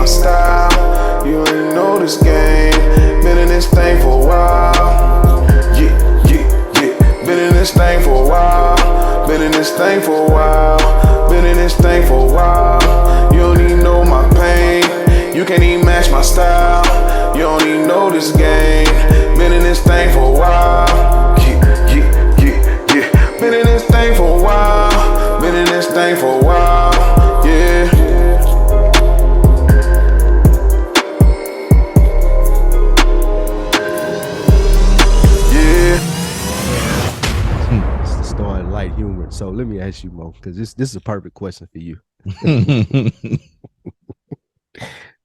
style. You ain't know this game. Been in this thing for a while. Been in this thing for a while. Been in this thing for a while. Been in this thing for a while. You don't even know my pain. You can't even match my style. You don't even know this game. Been in this thing for a while. Been in this thing for a while. Been in this thing for a while. Yeah. Starting light humor. So let me ask you, Mo, because this is a perfect question for you.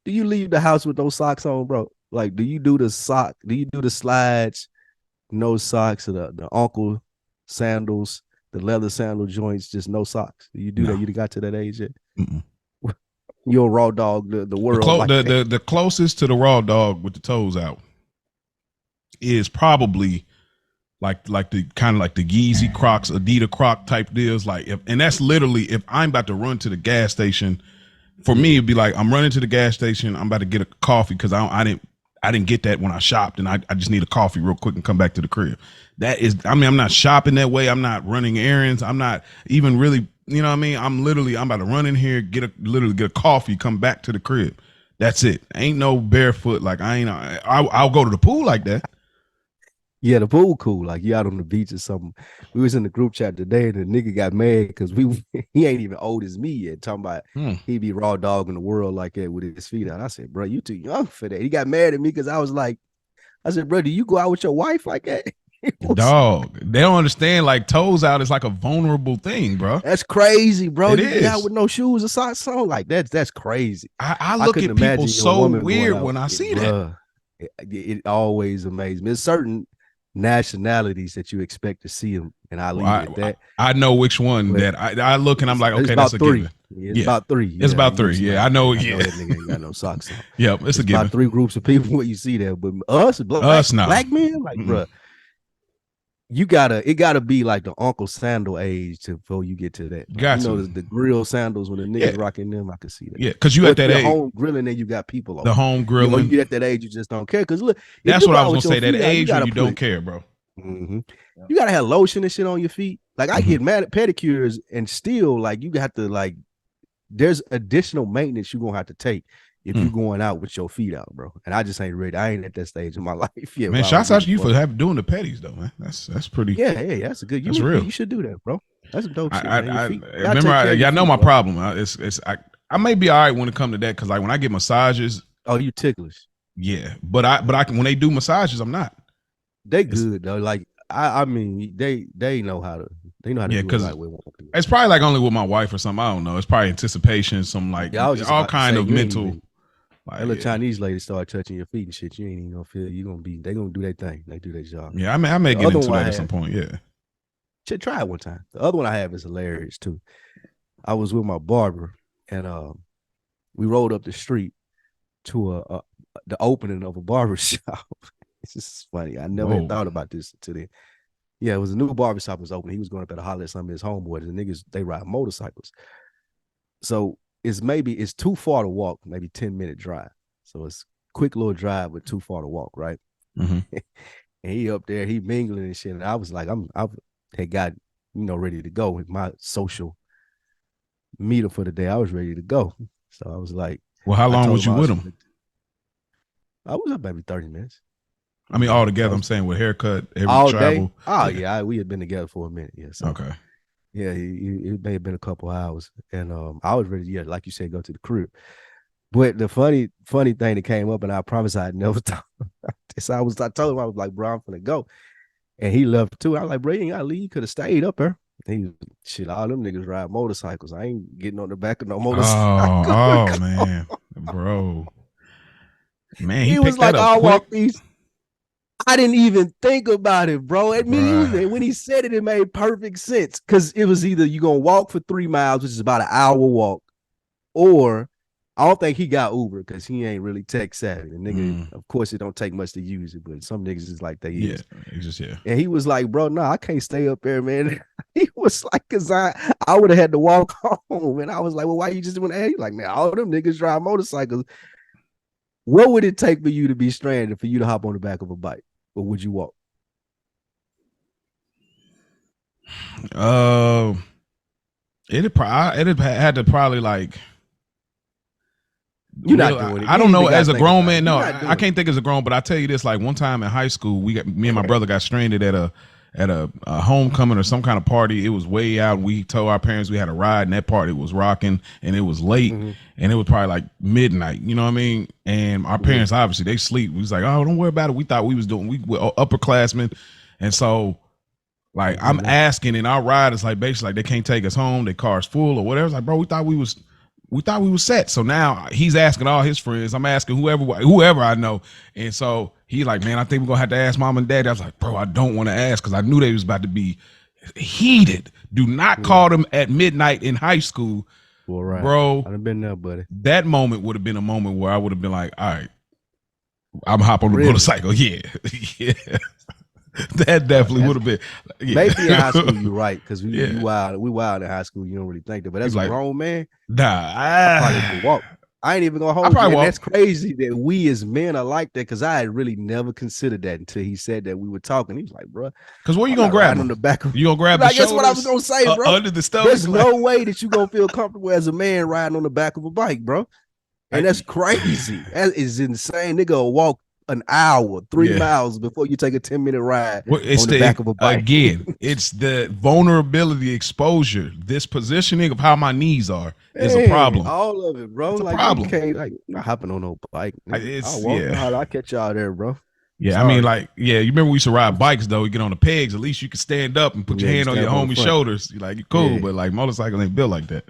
Do you leave the house with those socks on, bro? Like, do you do the sock? Do you do the slides, no socks, or the uncle sandals, the leather sandal joints, just no socks? Do you do that? You got to that age yet? You're a raw dog, the world. The closest to the raw dog with the toes out is probably like the kind of like the Yeezy Crocs, Adidas Croc type deals. Like, and that's literally if I'm about to run to the gas station. For me, it'd be like I'm running to the gas station. I'm about to get a coffee because I didn't get that when I shopped, and I just need a coffee real quick and come back to the crib. That is, I mean, I'm not shopping that way. I'm not running errands. I'm not even really, you know what I mean? I'm about to run in here, literally get a coffee, come back to the crib. That's it. Ain't no barefoot. Like I'll go to the pool like that. Yeah, the pool cool. Like you out on the beach or something. We was in the group chat today and the nigga got mad because he ain't even old as me yet. Talking about he be raw dog in the world like that with his feet out. I said, bro, you too young for that. He got mad at me because I said, bro, do you go out with your wife like that? Dog, they don't understand. Like toes out is like a vulnerable thing, bro. That's crazy, bro. It you is. Get out with no shoes or socks on like that's crazy. I look at people so weird when I see that. It always amazes me. There's certain nationalities that you expect to see them, and I leave it at that. I know which one that I look and I'm like, okay, that's a three. given. It's about three. It's about three. Yeah, I know. Yeah, that nigga ain't got no socks on. Yep, it's a given. About three groups of people where you see that, but us black men, like, bro, it gotta be like the Uncle Sandal age before you get to that. Gotcha. You know, the grill sandals when the niggas rocking them, I can see that. Yeah, because you at that age, home grilling, and you got people on the home grilling. You at that age, you just don't care. Because look, that's what I was gonna say. That age when you don't care, bro. You gotta have lotion and shit on your feet. Like I get mad at pedicures, and still like you have to like. There's additional maintenance you're gonna have to take if you're going out with your feet out, bro. And I just ain't ready. I ain't at that stage in my life yet. Man, shouts out to you for doing the petties though, man. That's pretty. Yeah, that's a good. That's real. You should do that, bro. That's a dope shit. I remember. Y'all know my problem. I may be all right when it comes to that because like when I get massages. Oh, you ticklish. Yeah, but I can when they do massages, I'm not. They good though. Like I mean, they know how to. They know how to do it like we want to. It's probably like only with my wife or something. I don't know. It's probably anticipation, some like all kind of mental. That little Chinese lady start touching your feet and shit. You ain't even gonna feel. They gonna do their thing. They do their job. Yeah, I may get into that at some point. Yeah, should try it one time. The other one I have is hilarious too. I was with my barber and we rode up the street to the opening of a barber shop. It's just funny. I never had thought about this until then. Yeah, it was a new barbershop was open. He was going up at a holler at some of his homeboys. The niggas, they ride motorcycles. So it's too far to walk, maybe 10-minute drive. So it's quick little drive, but too far to walk, right? And he up there, he mingling and shit. And I was like, I had got, ready to go with my social meeting for the day. I was ready to go. So I was like, well, how long was you with him? I was up maybe 30 minutes. I mean, all together, I'm saying with haircut, all travel. Day? Oh, yeah. We had been together for a minute. Yeah. So, okay. Yeah, it may have been a couple hours. And I was ready, like you said, go to the crib. But the funny thing that came up, and I promise I never talked about this. I told him, I was like, bro, I'm finna go. And he left too. I was like, bro, you ain't gotta leave. You could have stayed up there. He shit, all them niggas ride motorcycles. I ain't getting on the back of no motorcycle. Oh man, bro. Man, he was like, I'll walk these. I didn't even think about it, bro. I mean, when he said it, it made perfect sense. Because it was either you're going to walk for 3 miles, which is about an hour walk, or I don't think he got Uber because he ain't really tech savvy. The nigga, of course, it don't take much to use it, but some niggas is like they is. It's just And he was like, bro, no, I can't stay up there, man. He was like, cause I would have had to walk home. And I was like, well, why you just want to ask? He's like, man, all them niggas drive motorcycles. What would it take for you to be stranded for you to hop on the back of a bike? Or would you walk? It'd had to probably like. You're not doing it. I don't know. As a grown man, no, I can't think as a grown. But I tell you this: like one time in high school, me and my brother got stranded at a homecoming or some kind of party. It was way out. We told our parents we had a ride, and that party was rocking, and it was late, and it was probably like midnight. You know what I mean? And our parents obviously they sleep. We was like, oh, don't worry about it. We thought we were upperclassmen, and so. Like I'm asking, and our ride is like basically like they can't take us home. Their car's full or whatever. It's like, bro, we thought we was set. So now he's asking all his friends. I'm asking whoever I know. And so he's like, man, I think we're gonna have to ask mom and dad. I was like, bro, I don't want to ask because I knew they was about to be heated. Do not call them at midnight in high school, bro. I've been there, buddy. That moment would have been a moment where I would have been like, all right, I'm hop on the motorcycle. Yeah, yeah. That definitely would have been. Yeah. Maybe in high school you're right because we wild in high school. You don't really think that, but as a grown man, I probably could walk. I ain't even gonna hold you. That's crazy that we as men are like that because I had really never considered that until he said that we were talking. He was like, bro, because where you gonna grab him? On the back of you gonna grab the shoulders? That's what I was gonna say, bro. Under the stove. There's no way that you gonna feel comfortable as a man riding on the back of a bike, bro. And that's crazy. That is insane. Nigga will walk an hour, 3 miles before you take a 10-minute ride on the back of a bike. Again, it's the vulnerability exposure. This positioning of how my knees are is a problem. All of it, bro. It's like a problem. You can't not hopping on no bike. I'll walk. I'll catch y'all there, bro. Yeah, sorry. I mean, like, you remember we used to ride bikes though. You get on the pegs, at least you can stand up and put your hand on your homie's shoulders. You're like, you're cool, but like motorcycles ain't built like that.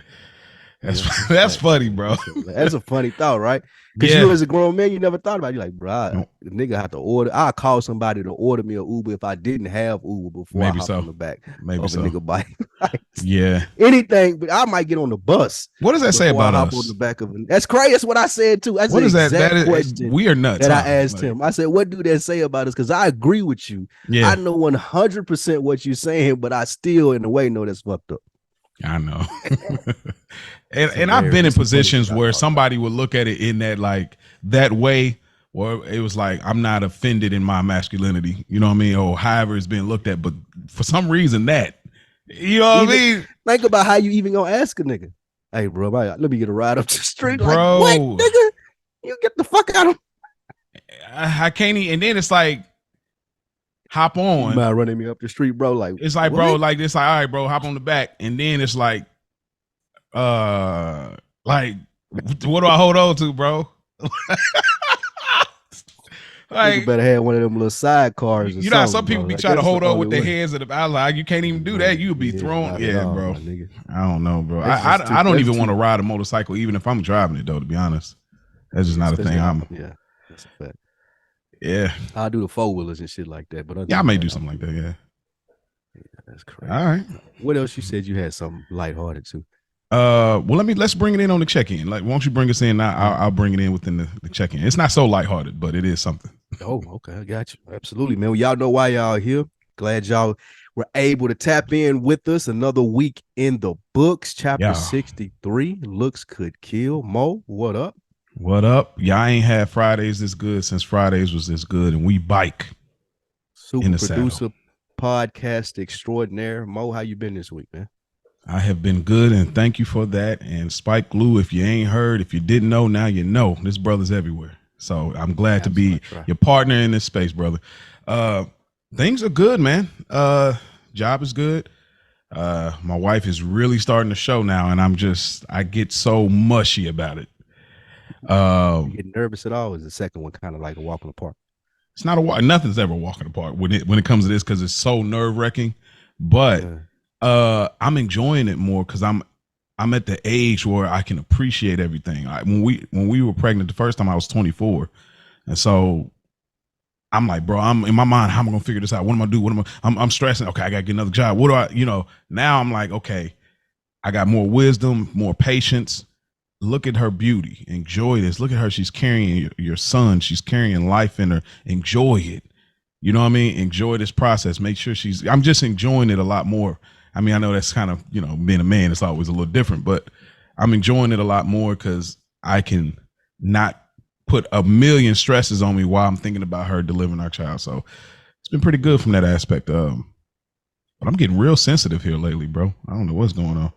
That's funny, bro. That's a funny thought, right? Because you as a grown man, you never thought about it. You're like, bro, the nigga have to order. I'll call somebody to order me an Uber if I didn't have Uber before I hop on the back of a nigga bike. Anything, but I might get on the bus. What does that say about us? On the back of it. That's crazy. That's what I said too. That's what is that? Question we are nuts. That I asked him. I said, what do that say about us? Because I agree with you. Yeah. I know 100% what you're saying, but I still in a way know that's fucked up. I know. and I've been in positions where somebody would look at it in that way, where it was like, I'm not offended in my masculinity, you know what I mean? Or however it's being looked at. But for some reason you know what I mean? Think about how you even gonna ask a nigga, hey bro, let me get a ride up the street. Bro, like, what, nigga? You get the fuck out of I can't even, and then it's like, hop on. You mind running me up the street, bro? Like it's like, bro, like this, like, all right, bro, hop on the back, and then it's like, what do I hold on to, bro? Like, you better have one of them little sidecars. You know, some people be trying to hold on with their hands at the like, you can't even do that. You'll be thrown. Yeah, bro. I don't know, bro. I don't even want to ride a motorcycle, even if I'm driving it, though. To be honest, that's just not a thing. That's a fact. Yeah, I'll do the 4-wheelers and shit like that, but I may do something like that. Yeah, that's crazy. All right. What else? You said you had something lighthearted too. Well, let's bring it in on the check-in. Like, won't you bring us in? I'll bring it in within the check-in. It's not so lighthearted, but it is something. Oh, okay, I got you. Absolutely, man. Well, y'all know why y'all here. Glad y'all were able to tap in with us. Another week in the books. Chapter 63. Looks could kill. Mo, what up? What up? Y'all ain't had Fridays this good since Fridays was this good, and we bike. Super producer, podcast extraordinaire. Mo, how you been this week, man? I have been good, and thank you for that. And Spike Glue, if you ain't heard, if you didn't know, now you know. This brother's everywhere. So I'm glad to be your partner in this space, brother. Things are good, man. Job is good. My wife is really starting to show now, and I get so mushy about it. You get nervous at all? Is the second one kind of like a walk in the park? It's not nothing's ever walking apart when it comes to this, because it's so nerve-wracking. But I'm enjoying it more because I'm at the age where I can appreciate everything. When we were pregnant the first time, I was 24, and so I'm like, bro, I'm in my mind, how am I gonna figure this out? What am I do? I'm stressing. Okay, I gotta get another job. What do I? Now I'm like, okay, I got more wisdom, more patience. look at her beauty, enjoy this. Look at her. She's carrying your son. She's carrying life in her. Enjoy it. You know what I mean? Enjoy this process. Make sure I'm just enjoying it a lot more. I mean, I know that's kind of, being a man, it's always a little different, but I'm enjoying it a lot more because I can not put a million stresses on me while I'm thinking about her delivering our child. So it's been pretty good from that aspect. But I'm getting real sensitive here lately, bro. I don't know what's going on.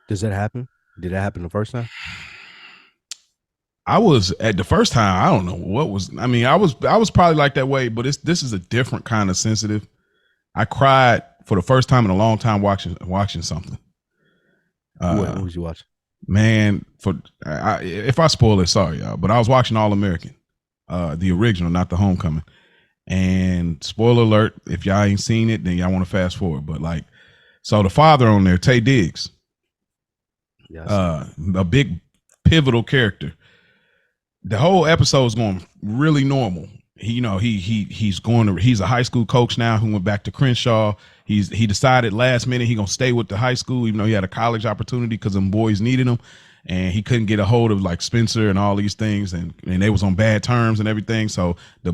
Does that happen? Did that happen the first time? I was at the first time. I don't know what was. I mean, I was probably like that way, but this is a different kind of sensitive. I cried for the first time in a long time watching something. What was you watching? Man, if I spoil it, sorry, y'all. But I was watching All American, the original, not the Homecoming. And spoiler alert, if y'all ain't seen it, then y'all want to fast forward. But so the father on there, Taye Diggs, a big pivotal character. The whole episode is going really normal. He's a high school coach now who went back to Crenshaw. He decided last minute he gonna stay with the high school, even though he had a college opportunity because them boys needed him, and he couldn't get a hold of like Spencer and all these things, and they was on bad terms and everything. So the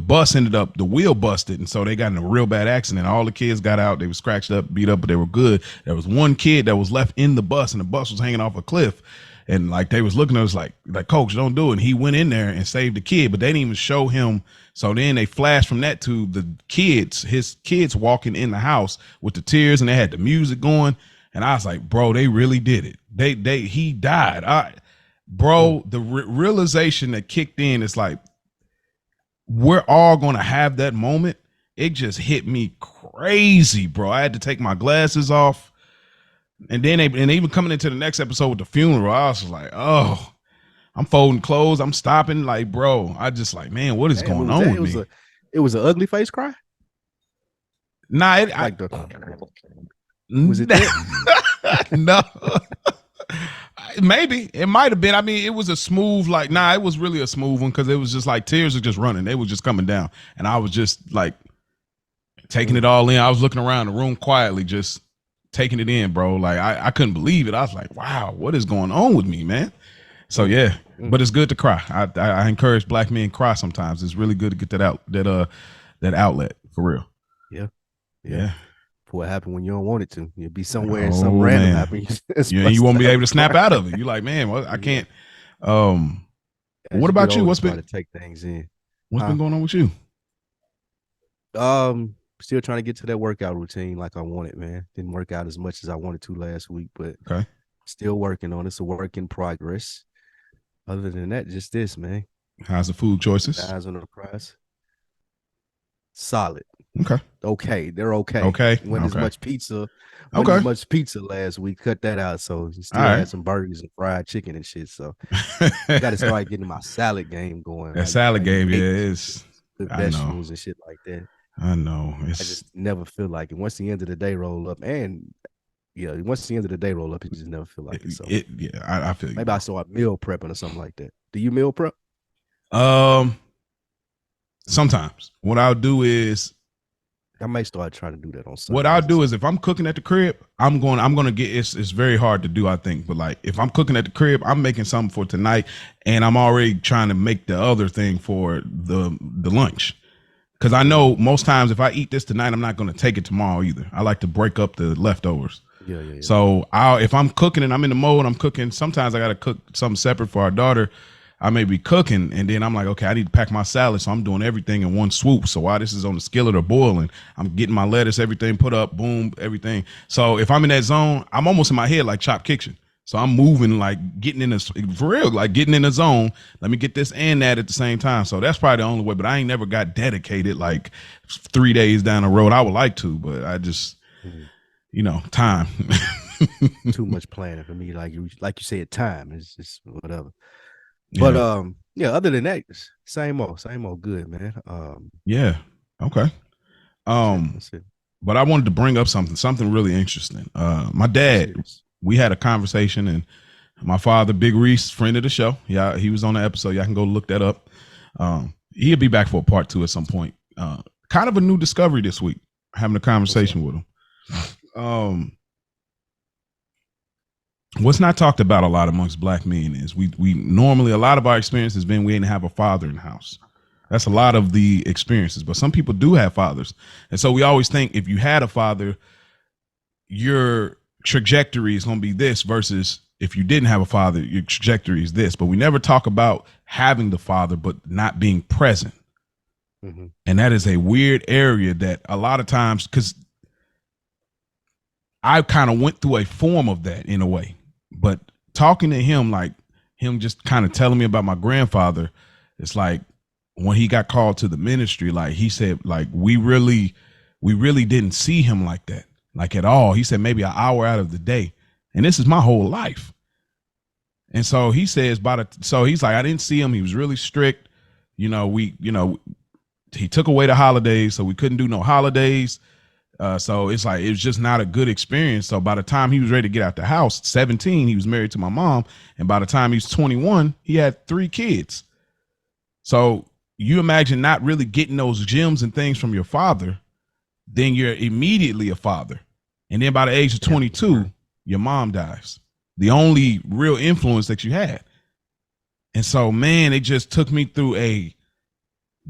wheel busted, and so they got in a real bad accident. All the kids got out, they were scratched up, beat up, but they were good. There was one kid that was left in the bus, and the bus was hanging off a cliff. And like they was looking at us like coach, don't do it. And he went in there and saved the kid, but they didn't even show him. So then they flashed from that to his kids walking in the house with the tears, and they had the music going. And I was like, bro, they really did it. He died. The realization that kicked in is like, we're all going to have that moment. It just hit me crazy, bro. I had to take my glasses off. And then even coming into the next episode with the funeral, I was like, oh, I'm folding clothes. I'm stopping. Like, bro, I just like, man, what is going on with me? It was an ugly face cry? Nah, was it no. Maybe. It might have been. I mean, it was a smooth, it was really a smooth one because it was just like tears are just running. They were just coming down. And I was just like taking it all in. I was looking around the room quietly, just taking it in, bro. Like I couldn't believe it. I was like, wow, what is going on with me, man? So yeah, but it's good to cry. I encourage black men cry sometimes. It's really good to get that outlet for real. Yeah. What happened when you don't want it to? You'll be somewhere and something random happens. You won't be able to snap out of it. You're like, man, well, I can't. What about you? What's been to take things in? What's been going on with you? Still trying to get to that workout routine like I wanted, man. Didn't work out as much as I wanted to last week, but still working on it. It's a work in progress. Other than that, just this, man. How's the food choices? Eyes on the prize. Solid. Okay. They're okay. Okay. Went as much pizza. As much pizza last week. Cut that out. So you still had some burgers and fried chicken and shit. So I got to start getting my salad game going. That salad game, is the vegetables and shit like that. I know. I just never feel like it. Once the end of the day roll up, it just never feel like it. So I feel you. Maybe I start meal prepping or something like that. Do you meal prep? Sometimes. What I'll do is I may start trying to do that on Sunday. What I'll do is if I'm cooking at the crib, I'm gonna get it's very hard to do, I think. But like if I'm cooking at the crib, I'm making something for tonight and I'm already trying to make the other thing for the lunch. Because I know most times if I eat this tonight, I'm not going to take it tomorrow either. I like to break up the leftovers. Yeah. So if I'm cooking and I'm in the mode, I'm cooking. Sometimes I got to cook something separate for our daughter. I may be cooking and then I'm like, okay, I need to pack my salad. So I'm doing everything in one swoop. So while this is on the skillet or boiling, I'm getting my lettuce, everything put up, boom, everything. So if I'm in that zone, I'm almost in my head like Chop Kitchen. So I'm moving, like getting in getting in the zone. Let me get this and that at the same time. So that's probably the only way, but I ain't never got dedicated like 3 days down the road. I would like to, but I just, time. Too much planning for me. Like you said, time is just whatever. But other than that, same old good, man. Okay. But I wanted to bring up something really interesting. My dad, we had a conversation and my father, Big Reese, friend of the show. Yeah, he was on the episode. Y'all can go look that up. He'll be back for a part 2 at some point. Kind of a new discovery this week, having a conversation with him. what's not talked about a lot amongst black men is we normally, a lot of our experience has been we didn't have a father in the house. That's a lot of the experiences, but some people do have fathers. And so we always think if you had a father, your trajectory is going to be this, versus if you didn't have a father, your trajectory is this. But we never talk about having the father, but not being present. Mm-hmm. And that is a weird area that a lot of times, because I kind of went through a form of that in a way, but talking to him, like him just kind of telling me about my grandfather, it's like when he got called to the ministry, like he said, like we really didn't see him like that, like at all. He said maybe an hour out of the day. And this is my whole life. And so he says, so he's like, I didn't see him. He was really strict. He took away the holidays, so we couldn't do no holidays. So it's like, it was just not a good experience. So by the time he was ready to get out the house, 17, he was married to my mom. And by the time he was 21, he had 3 kids. So you imagine not really getting those gems and things from your father, then you're immediately a father. And then by the age of 22, your mom dies. The only real influence that you had. And so, man, it just took me through a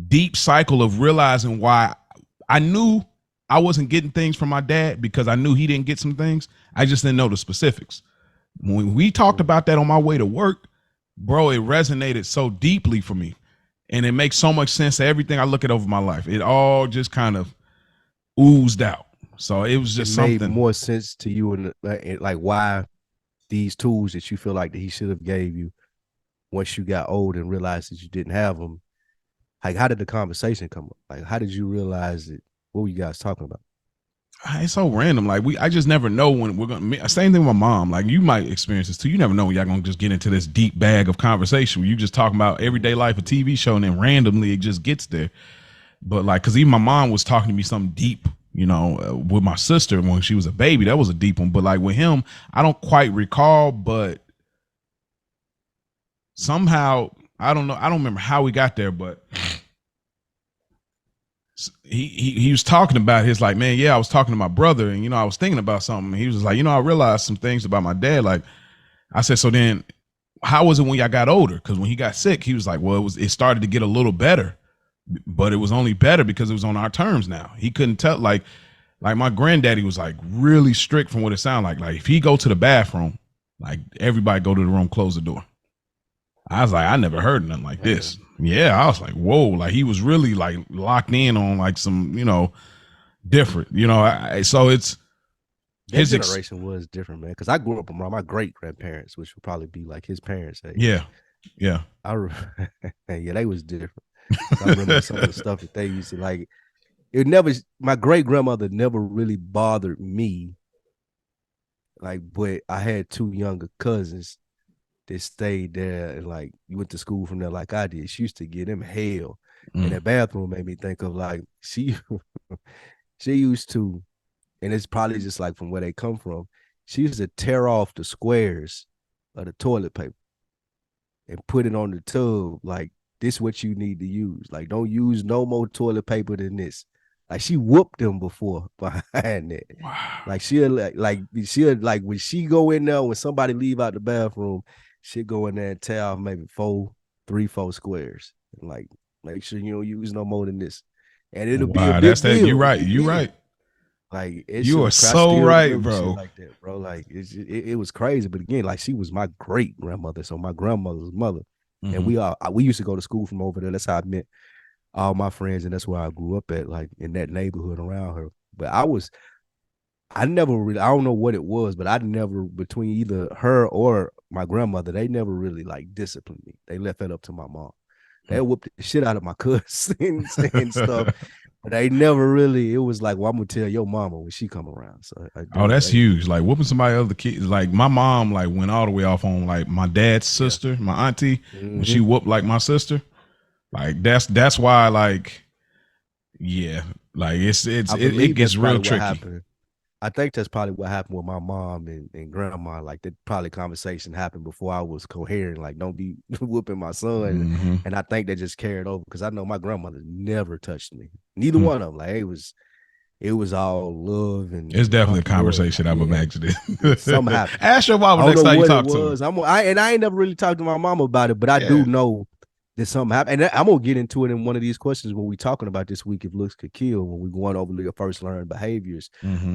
deep cycle of realizing why I knew I wasn't getting things from my dad, because I knew he didn't get some things. I just didn't know the specifics. When we talked about that on my way to work, bro, it resonated so deeply for me. And it makes so much sense to everything I look at over my life. It all just kind of oozed out. So it was just something. Made more sense to you, and like why these tools that you feel like that he should have gave you once you got old and realized that you didn't have them. Like, how did the conversation come up? Like, how did you realize it? What were you guys talking about? It's so random. Like I just never know when we're gonna. Same thing with my mom. Like you might experience this too. You never know when y'all gonna just get into this deep bag of conversation where you just talking about everyday life, a TV show, and then randomly it just gets there. But like, cause even my mom was talking to me something deep, with my sister when she was a baby. That was a deep one. But like with him, I don't quite recall. But somehow I don't know. I don't remember how we got there, but. He was talking about his, like, man, yeah, I was talking to my brother, and I was thinking about something. He was like, I realized some things about my dad. Like, I said, so then how was it when y'all got older? Because when he got sick, he was like, well, it started to get a little better, but it was only better because it was on our terms now. He couldn't tell, like my granddaddy was like really strict from what it sounded like. Like if he go to the bathroom, like everybody go to the room, close the door. I was like, I never heard nothing like this. Yeah, I was like, whoa, like he was really like locked in on like some, different, so it's his generation was different, man. Because I grew up around my great grandparents, which would probably be like his parents' age. Yeah. Yeah, they was different. I remember some of the stuff that they used to like. My great grandmother never really bothered me. Like, but I had 2 younger cousins that stayed there, and like you went to school from there like I did. She used to give them hell. And that bathroom made me think of like she used to, and it's probably just like from where they come from, she used to tear off the squares of the toilet paper and put it on the tub. Like, this is what you need to use. Like, don't use no more toilet paper than this. Like, she whooped them before behind that. Wow. Like she'll like when she go in there, when somebody leave out the bathroom, she'll go in there and tear off maybe 4 squares. And like, make sure you don't use no more than this. And it'll be a big deal. You're right. You're right. Like, you are so right, bro. Like that, bro. Like it was crazy. But again, like she was my great grandmother, so my grandmother's mother. Mm-hmm. And we used to go to school from over there. That's how I met all my friends, and that's where I grew up at, like in that neighborhood around her. But I never really, I don't know what it was, but I never, between either her or my grandmother, they never really like disciplined me. They left that up to my mom. They whooped the shit out of my cousins and stuff. But they never really, it was like, well, I'm gonna tell your mama when she come around. So that's huge. Like whooping somebody other kids. Like my mom like went all the way off on like my dad's sister, my auntie, when she whooped like my sister. Like that's why, like, yeah, like it gets real tricky. I think that's probably what happened with my mom and grandma. Like that probably conversation happened before I was coherent. Like, don't be whooping my son. And I think that just carried over because I know my grandmother never touched me. Neither one of them. Like, it was it was all love and It's definitely a hunky dory. conversation. I'm imagining it. Something happened. Ask your mama I don't next know time you what talk it to her. was. I ain't never really talked to my mama about it, but I do know that something happened. And I'm gonna get into it in one of these questions when we talking about this week if looks could kill, when we going over your first learned behaviors.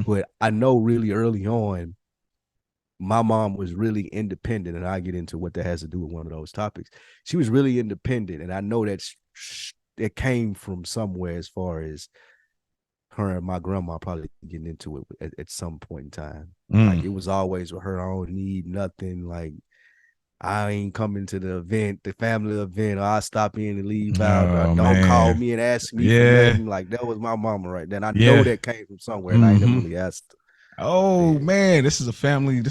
But I know really early on, my mom was really independent, and I get into what that has to do with one of those topics. She was really independent, and I know that it came from somewhere as far as her and my grandma probably getting into it at some point in time. Like it was always with her own need, nothing like I ain't coming to the event, the family event, or I stop in and leave out. Or don't call me and ask me for nothing. Like that was my mama right there. And I know that came from somewhere, and I ain't never really asked her. Oh man, this is a family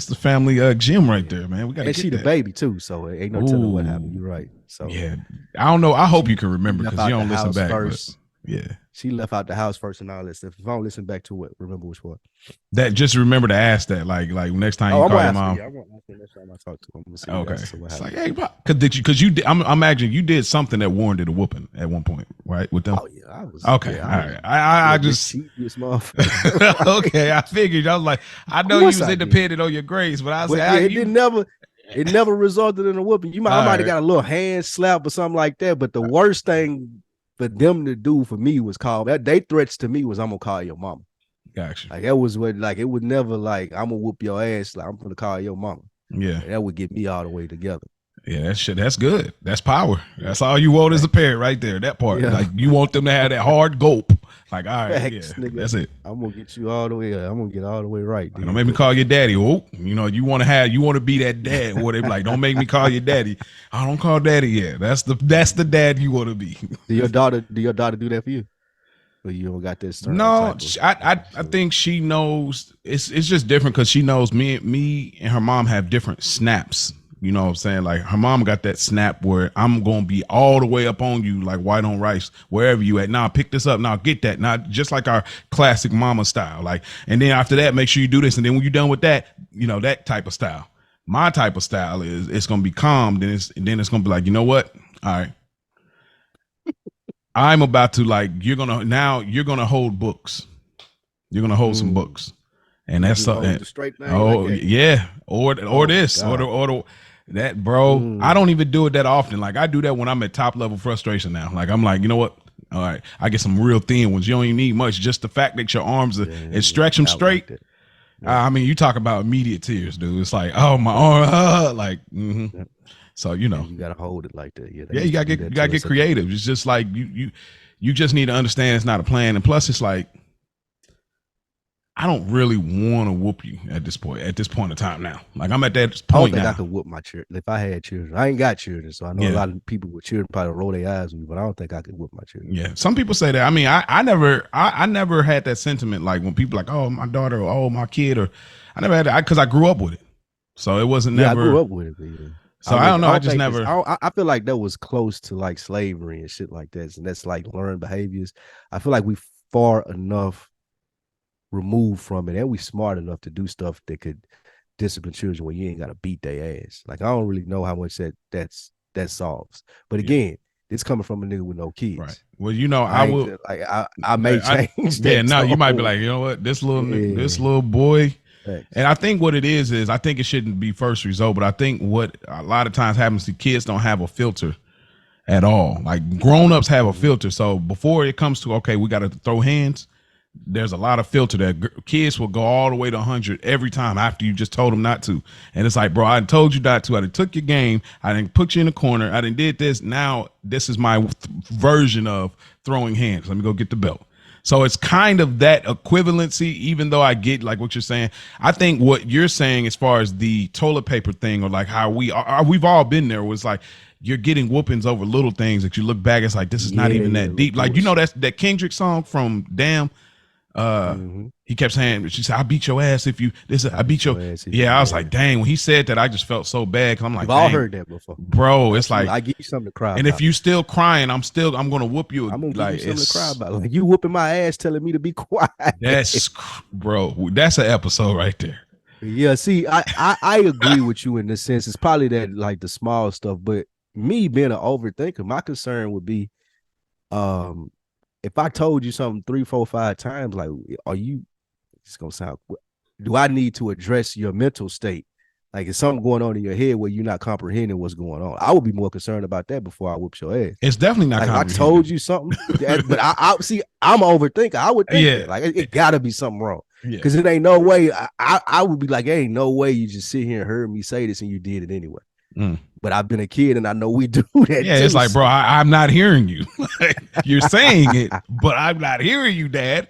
gym right there, man. We got to get she the baby too, so ain't no telling what happened. You're right. So yeah, I don't know. I hope you can remember because you don't listen back. First. Yeah, she left out the house first and all that stuff. If I don't listen back to it, remember which one. That just remember to ask that, like next time you call your mom. I won't ask her next time I talk to him. Okay, it's like, hey, because you did. I'm imagining you did something that warranted a whooping at one point, right? With them. Oh yeah, I was. Okay, yeah, all right. I just okay. I figured. I was like, I know you was independent on your grades, but I was like, it never resulted in a whooping. I might have got a little hand slap or something like that, but the worst thing for them to do for me was call that. They threats to me was I'm gonna call your mama. Gotcha. Like that was what it would never like I'm gonna whoop your ass. Like I'm gonna call your mama. Yeah, and that would get me all the way together. Yeah, that shit. That's good. That's power. That's all you want as a parent, right there. That part. Yeah. Like you want them to have that hard gulp. Like, all right, nigga, that's it. I'm gonna get you all the way. I'm gonna get all the way right. Don't make me call your daddy. Oh, you want to be that dad. What they be like? Don't make me call your daddy. I don't call daddy yet. That's the dad you want to be. Do your daughter do that for you? Or you don't got this? No, I think she knows. It's just different because she knows me and her mom have different snaps. You know what I'm saying? Like her mom got that snap where I'm going to be all the way up on you like white on rice, wherever you at. Now pick this up. Now get that. Now just like our classic mama style. Like, and then after that, make sure you do this. And then when you're done with that, that type of style. My type of style is it's going to be calm. Then it's going to be like, you know what? All right. I'm about to you're going to hold books. You're going to hold some books. And that's something. Yeah. Or this, or that, bro. I don't even do it that often. Like I do that when I'm at top level frustration now. Like I'm like, you know what? All right, I get some real thin ones. You don't even need much. Just the fact that your arms stretch them straight. I mean, you talk about immediate tears, dude. It's like, oh my arm, So you gotta hold it like that. Yeah, you gotta get creative. It's just like you just need to understand it's not a plan. And plus, it's like I don't really want to whoop you at this point in time now. Like I'm at that point now. I don't think I could whoop my children if I had children. I ain't got children, so I know a lot of people with children probably roll their eyes with me, but I don't think I could whoop my children. Yeah, some people say that. I mean, I never had that sentiment. Like when people like, oh, my daughter, or oh, my kid, or I never had that because I grew up with it. So it wasn't never. I grew up with it. Either. So I don't know. I just never. I feel like that was close to like slavery and shit like that, and that's like learned behaviors. I feel like we far enough removed from it, and we smart enough to do stuff that could discipline children when you ain't gotta beat their ass. Like I don't really know how much that solves. But again, it's coming from a nigga with no kids. Right. Well, I may change that. Yeah, no, you might be like, you know what, this little boy. Thanks. And I think what it is I think it shouldn't be first result, but I think what a lot of times happens to kids don't have a filter at all. Like grown-ups have a filter. So before it comes to, okay, we got to throw hands, there's a lot of filter that kids will go all the way to 100 every time after you just told them not to. And it's like, bro, I told you not to. I done took your game. I didn't put you in the corner. I done did this. Now this is my version of throwing hands. Let me go get the belt. So it's kind of that equivalency, even though I get like what you're saying. I think what you're saying as far as the toilet paper thing, or like how we've all been there, was like you're getting whoopings over little things that you look back, it's like, this is not even that deep. Like, that's that Kendrick song from Damn. He kept saying, she said, I beat your ass if you I beat your ass. Yeah, I was like, dang, when he said that, I just felt so bad. Cause I'm like, we've all heard that before, bro. It's like, I give you something to cry and about. if you still crying, I'm gonna whoop you. I'm gonna give you something to cry about. Like you whooping my ass, telling me to be quiet. That's bro, that's an episode right there. Yeah, see, I agree with you in this sense. It's probably that like the small stuff, but me being an overthinker, my concern would be if I told you something 3, 4, 5 times, like, are you? It's gonna sound. Do I need to address your mental state? Like, is something going on in your head where you're not comprehending what's going on? I would be more concerned about that before I whoop your ass. It's definitely not. Like, if I told you something, but I see. I'm an overthinker. I would think that. Like, it got to be something wrong. Because it ain't no way. I would be like, ain't no way you just sit here and heard me say this and you did it anyway. But I've been a kid and I know we do that. Yeah, too. It's like, bro, I'm not hearing you. You're saying it, but I'm not hearing you, Dad.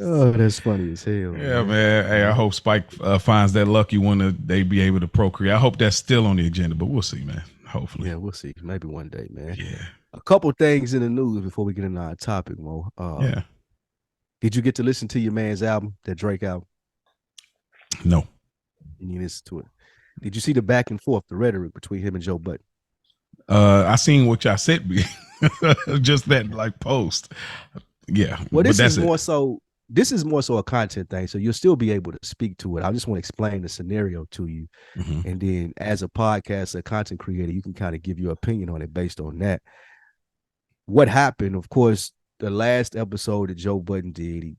Oh, that's funny as hell. Yeah, man. Hey, I hope Spike finds that lucky one that they be able to procreate. I hope that's still on the agenda, but we'll see, man. Hopefully. Yeah, we'll see. Maybe one day, man. Yeah. A couple things in the news before we get into our topic, Mo. Yeah. Did you get to listen to your man's album, that Drake album? No. You need to listen to it. Did you see the back and forth, the rhetoric between him and Joe Budden? I seen what y'all sent me. Just that like post. Yeah. Well, this is more so. This is more so a content thing, so you'll still be able to speak to it. I just want to explain the scenario to you, and then as a podcaster, a content creator, you can kind of give your opinion on it based on that. What happened? Of course, the last episode that Joe Budden did, he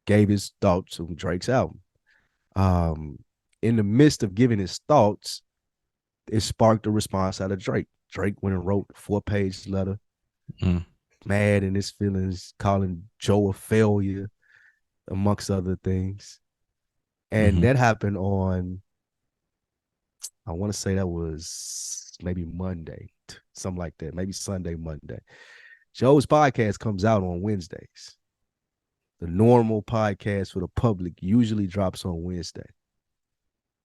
gave his thoughts on Drake's album. In the midst of giving his thoughts, it sparked a response out of Drake. Drake went and wrote a 4-page letter, mad in his feelings, calling Joe a failure, amongst other things. And that happened on, I want to say that was maybe Monday, something like that, maybe Sunday, Monday. Joe's podcast comes out on Wednesdays. The normal podcast for the public usually drops on Wednesday.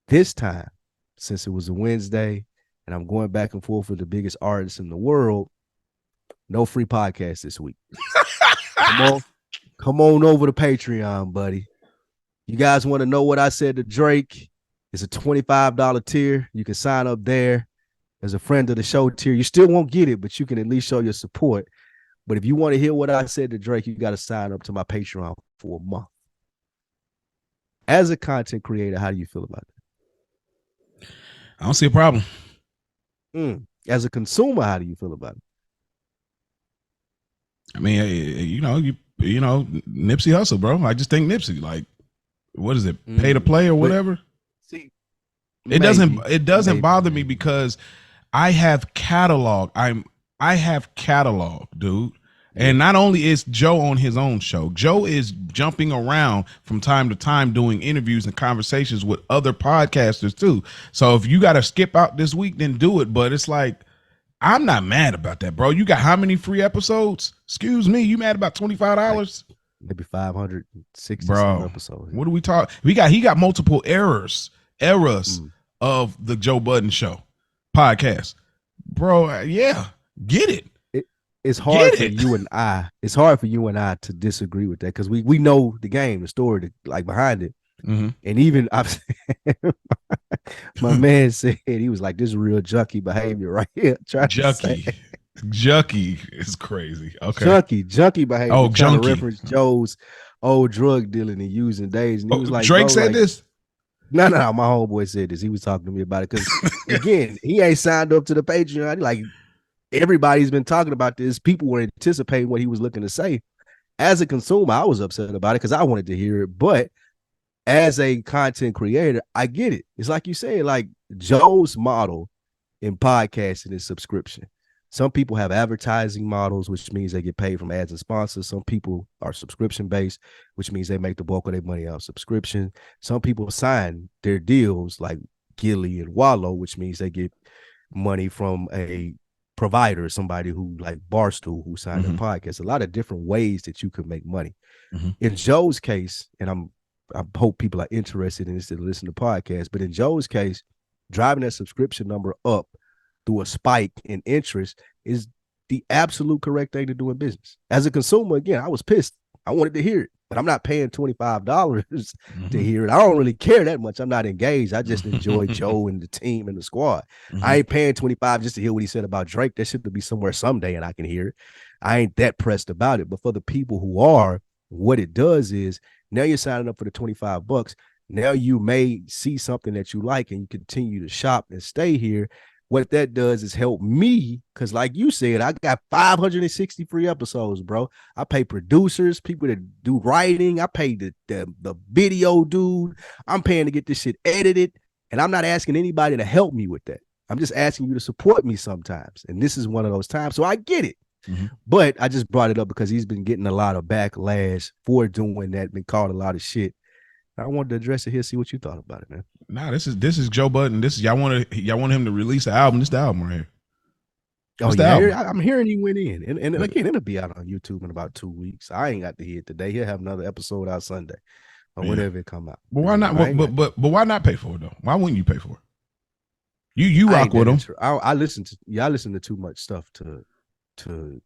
This time, since it was a Wednesday and I'm going back and forth with the biggest artists in the world, no free podcast this week. Come on over to Patreon, buddy. You guys want to know what I said to Drake? It's a $25 tier. You can sign up there as a friend of the show tier. You still won't get it, but you can at least show your support. But if you want to hear what I said to Drake, you got to sign up to my Patreon for a month. As a content creator, how do you feel about that? I don't see a problem. As a consumer, how do you feel about it? I mean, you know, Nipsey Hussle, bro. I just think Nipsey, like, what is it? Pay to play or whatever. See, it doesn't bother me because I have catalog. I have catalog, dude. And not only is Joe on his own show, Joe is jumping around from time to time doing interviews and conversations with other podcasters too. So if you got to skip out this week, then do it. But it's like, I'm not mad about that, bro. You got how many free episodes? Excuse me, you mad about $25? Maybe 560 bro, episodes. What do we talk? He got multiple eras of the Joe Budden show podcast. Bro, yeah, get it. It's hard for you and I. It's hard for you and I to disagree with that because we know the game, the story, like behind it. And even my man said, he was like, "This is real junkie behavior right here." Junkie is crazy. Okay, junkie behavior. Oh, junkie. To reference Joe's old drug dealing and using days. And he was like, Drake said this. No, my homeboy said this. He was talking to me about it because again, he ain't signed up to the Patreon. Like, everybody's been talking about this. People were anticipating what he was looking to say. As a consumer, I was upset about it because I wanted to hear it. But as a content creator, I get it. It's like you say, like Joe's model in podcasting is subscription. Some people have advertising models, which means they get paid from ads and sponsors. Some people are subscription based, which means they make the bulk of their money out subscription. Some people sign their deals like Gilly and Wallow, which means they get money from a provider, somebody who like Barstool, who signed a podcast. A lot of different ways that you could make money. In Joe's case, and I hope people are interested in this to listen to podcasts, but in Joe's case, driving that subscription number up through a spike in interest is the absolute correct thing to do in business. As a consumer, again, I was pissed. I wanted to hear it, but I'm not paying $25 to hear it. I don't really care that much. I'm not engaged. I just enjoy Joe and the team and the squad. I ain't paying $25 just to hear what he said about Drake. That shit could be somewhere someday and I can hear it. I ain't that pressed about it. But for the people who are, what it does is now you're signing up for the $25. Now you may see something that you like and you continue to shop and stay here. what that does is help me, because like you said, I got 560 free episodes, bro. I pay producers, people that do writing. I pay the video dude. I'm paying to get this shit edited, and I'm not asking anybody to help me with that. I'm just asking you to support me sometimes, and this is one of those times, so I get it. But I just brought it up because he's been getting a lot of backlash for doing that, been called a lot of shit. I wanted to address it here, see what you thought about it, man. Nah, this is Joe Budden. This is y'all want him to release the album. This is the album right here. Oh yeah, I'm hearing he went in, and again, it'll be out on YouTube in about 2 weeks. I ain't got to hear it today. He'll have another episode out Sunday or whenever it come out. But why not? But why not pay for it though? Why wouldn't you pay for it? You rock with him. I listen to too much stuff to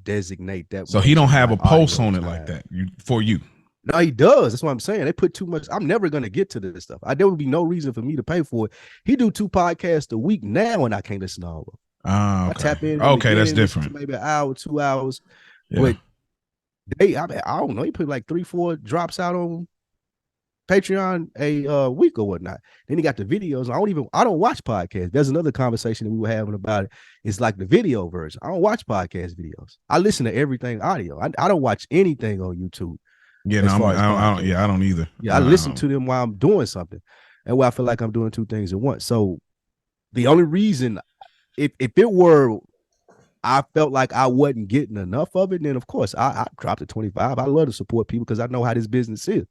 designate that. So he don't have a pulse on it like that for you. No, he does. That's what I'm saying. They put too much. I'm never gonna get to this stuff. There would be no reason for me to pay for it. He do 2 podcasts a week now, and I can't listen to all of them. Okay. I tap in. Okay, that's different. Maybe an hour, 2 hours. Yeah. But I don't know. He put like 3-4 drops out on Patreon a week or whatnot. Then he got the videos. I don't watch podcasts. There's another conversation that we were having about it. It's like the video version. I don't watch podcast videos. I listen to everything audio. I don't watch anything on YouTube. Yeah, no, I don't either. Yeah, I listen to them while I'm doing something, and where I feel like I'm doing 2 things at once. So the only reason, if it were, I felt like I wasn't getting enough of it, then of course I dropped to 25. I love to support people because I know how this business is,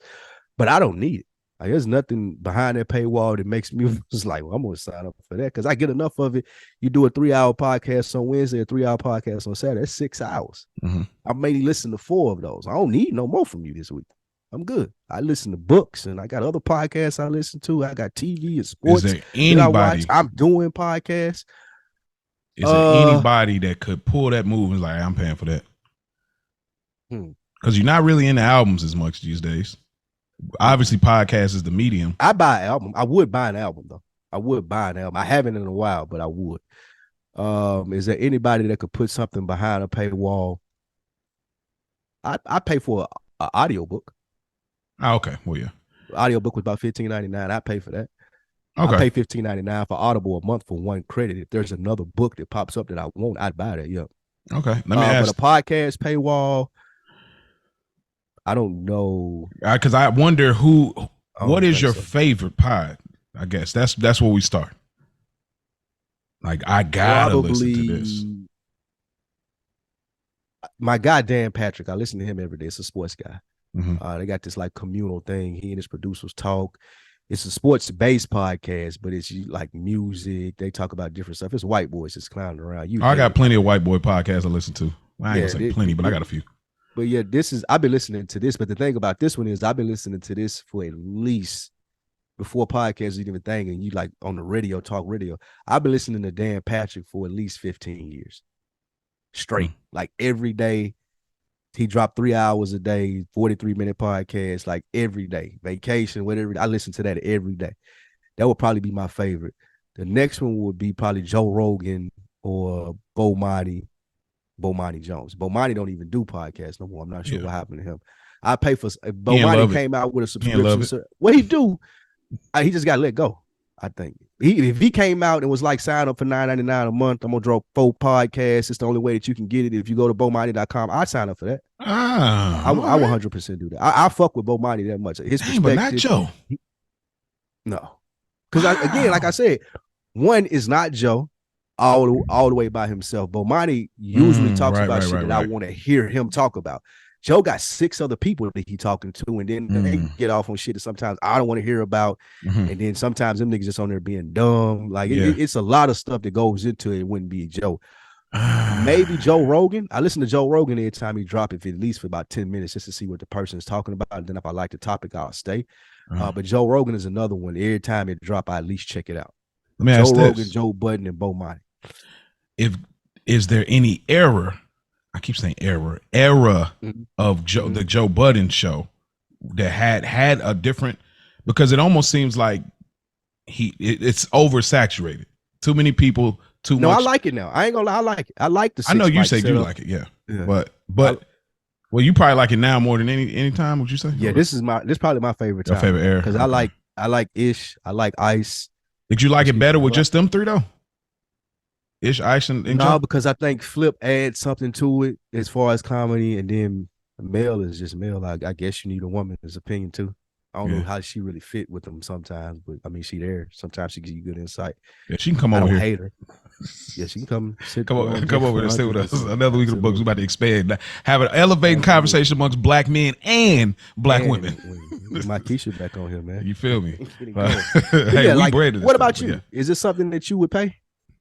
but I don't need it. Like, there's nothing behind that paywall that makes me just like, well, I'm gonna sign up for that because I get enough of it. You do a 3-hour podcast on Wednesday, a 3-hour podcast on Saturday. That's 6 hours. I may listen to 4 of those. I don't need no more from you this week. I'm good. I listen to books and I got other podcasts I listen to. I got TV and sports. Is there anybody? I'm doing podcasts. Is there anybody that could pull that move and like, I'm paying for that? Because you're not really into albums as much these days. Obviously, podcast is the medium. I buy an album. I would buy an album though. I would buy an album. I haven't in a while, but I would. Is there anybody that could put something behind a paywall? I pay for an audiobook. Oh, okay. Well, yeah. Audiobook was about $15.99. I pay for that. Okay. I pay $15.99 for Audible a month for 1 credit. If there's another book that pops up that I want, I'd buy that. Yeah. Okay. Let me ask. But a podcast paywall, I don't know. Because I wonder what is your favorite pod? I guess that's where we start. Like, I gotta listen to this. My guy Dan Patrick, I listen to him every day. It's a sports guy. They got this like communal thing. He and his producers talk. It's a sports-based podcast, but it's like music. They talk about different stuff. It's white boys just clowning around. I got plenty of white boy podcasts I listen to. I ain't gonna say plenty, but I got a few. But yeah, I've been listening to this. But the thing about this one is I've been listening to this for at least before podcasts was even a thing, and you like on the radio, talk radio. I've been listening to Dan Patrick for at least 15 years straight, like every day. He dropped 3 hours a day, 43-minute podcast, like every day. Vacation, whatever. I listen to that every day. That would probably be my favorite. The next one would be probably Joe Rogan or Bomani Jones. Bomani don't even do podcasts no more. I'm not sure what happened to him. I pay for if Bomani came out with a subscription. What he do? He just got let go. I think if he came out and was like, sign up for $9.99 a month, I'm gonna drop 4 podcasts. It's the only way that you can get it. If you go to bomani.com, I'd sign up for that. I would 100% do that. I fuck with Bomani that much. His perspective, but not Joe. No, because again, like I said, one is not Joe all the way by himself. Bomani usually talks about shit that I want to hear him talk about. Joe got 6 other people that he talking to, and then they get off on shit that sometimes I don't want to hear about, and then sometimes them niggas just on there being dumb. Like it's a lot of stuff that goes into it. It wouldn't be Joe. Maybe Joe Rogan. I listen to Joe Rogan every time he drop it, at least for about 10 minutes, just to see what the person is talking about. And then if I like the topic, I'll stay. But Joe Rogan is another one. Every time it drop, I at least check it out. Joe Rogan, Joe Budden, and Bomani. Is there any error? I keep saying era of the Joe Budden show that had a different, because it almost seems like it's oversaturated. Too many people, too much. No, I like it now. I ain't gonna lie, I like it. I like the 6 I know you mic said you setup. like it, yeah. But well, you probably like it now more than any time, would you say? Yeah, this is probably my favorite time. Your favorite era. Because I like Ish, I like Ice. Did you like it better with just them 3 though? Ish Ice and No, Joe? because I think Flip adds something to it as far as comedy, and then Mel is just Mel. I guess you need a woman's opinion too. I don't know Yeah. how she really fit with them sometimes, but I mean, she there. Sometimes she gives you good insight. Yeah, she can come I over don't here. hate her. Yeah, she can come sit. Come over and sit with us. Another week of the books. We Absolutely. about to expand. Have an elevating Absolutely. conversation amongst black men and black And women. get my Keisha back on here, man. You feel me? Get it But- going. hey, yeah, we like, bred this what stuff, about but you? yeah. Is this something that you would pay?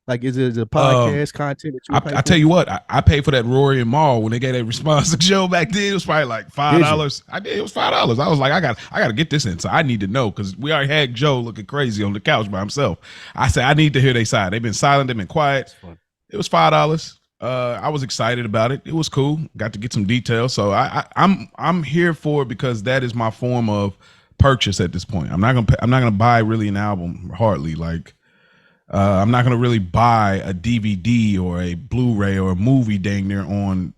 Like, is it a podcast content that you would pay I for? tell you what, I paid for that Rory and Maul when they gave that response to Joe back then. It was probably like $5. I did. It was $5. I was like, I got to get this in. So I need to know because we already had Joe looking crazy on the couch by himself. I said I need to hear their side. They've been silent. They've been quiet. It was $5. I was excited about it. It was cool. Got to get some details. So I'm here for it because that is my form of purchase at this point. I'm not gonna buy really an album hardly like. I'm not gonna really buy a DVD or a Blu-ray or a movie dang near on,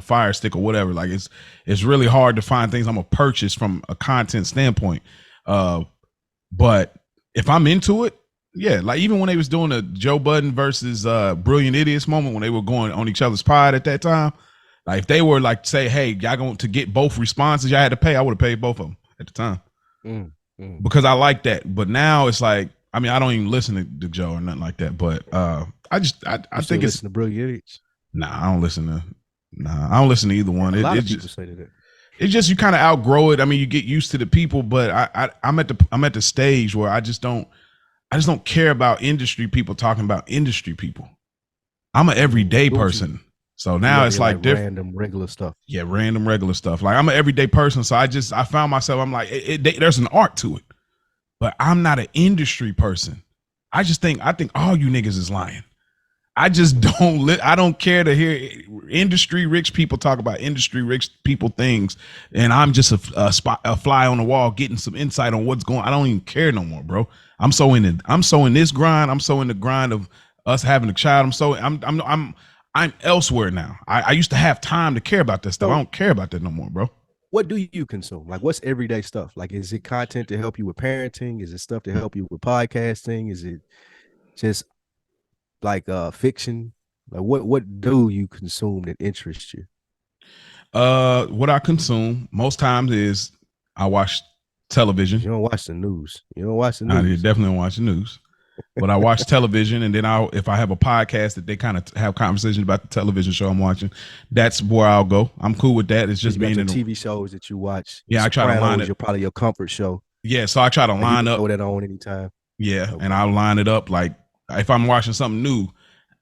Fire Stick or whatever. Like it's really hard to find things I'm gonna purchase from a content standpoint. But if I'm into it, yeah. Like even when they was doing the Joe Budden versus Brilliant Idiots moment when they were going on each other's pod at that time, like if they were like say, hey, y'all going to get both responses, y'all had to pay. I would have paid both of them at the time because I like that. But now it's like. I mean, I don't even listen to Joe or nothing like that, but I think it's the Brilliant Idiots. I don't listen to either one. A lot of it's people just, say that. it's just you kind of outgrow it. I mean, you get used to the people, but I'm at the stage where I just don't care about industry people talking about industry people. I'm an everyday person. So now it's like different, random regular stuff. Yeah, random regular stuff. Like I'm an everyday person, so I found myself. I'm like, there's an art to it. But I'm not an industry person. I think all you niggas is lying. I just don't. I don't care to hear industry rich people talk about industry rich people things, and I'm just a fly on the wall getting some insight on what's going. I don't even care no more, bro. I'm so in this grind. I'm so in the grind of us having a child. I'm elsewhere now. I used to have time to care about that stuff. I don't care about that no more, bro. What do you consume? Like, what's everyday stuff? Like, is it content to help you with parenting? Is it stuff to help you with podcasting? Is it just like fiction? Like, what do you consume that interests you? What I consume most times is I watch television. You don't watch the news. I definitely don't watch the news. But I watch television, and then if I have a podcast that they kind of have conversations about the television show I'm watching, that's where I'll go. I'm cool with that. It's just being in the TV shows that you watch. Yeah, I try to line it. Probably your comfort show. Yeah, so I try to line up. Throw that on anytime. Yeah, okay. And I'll line it up. Like if I'm watching something new,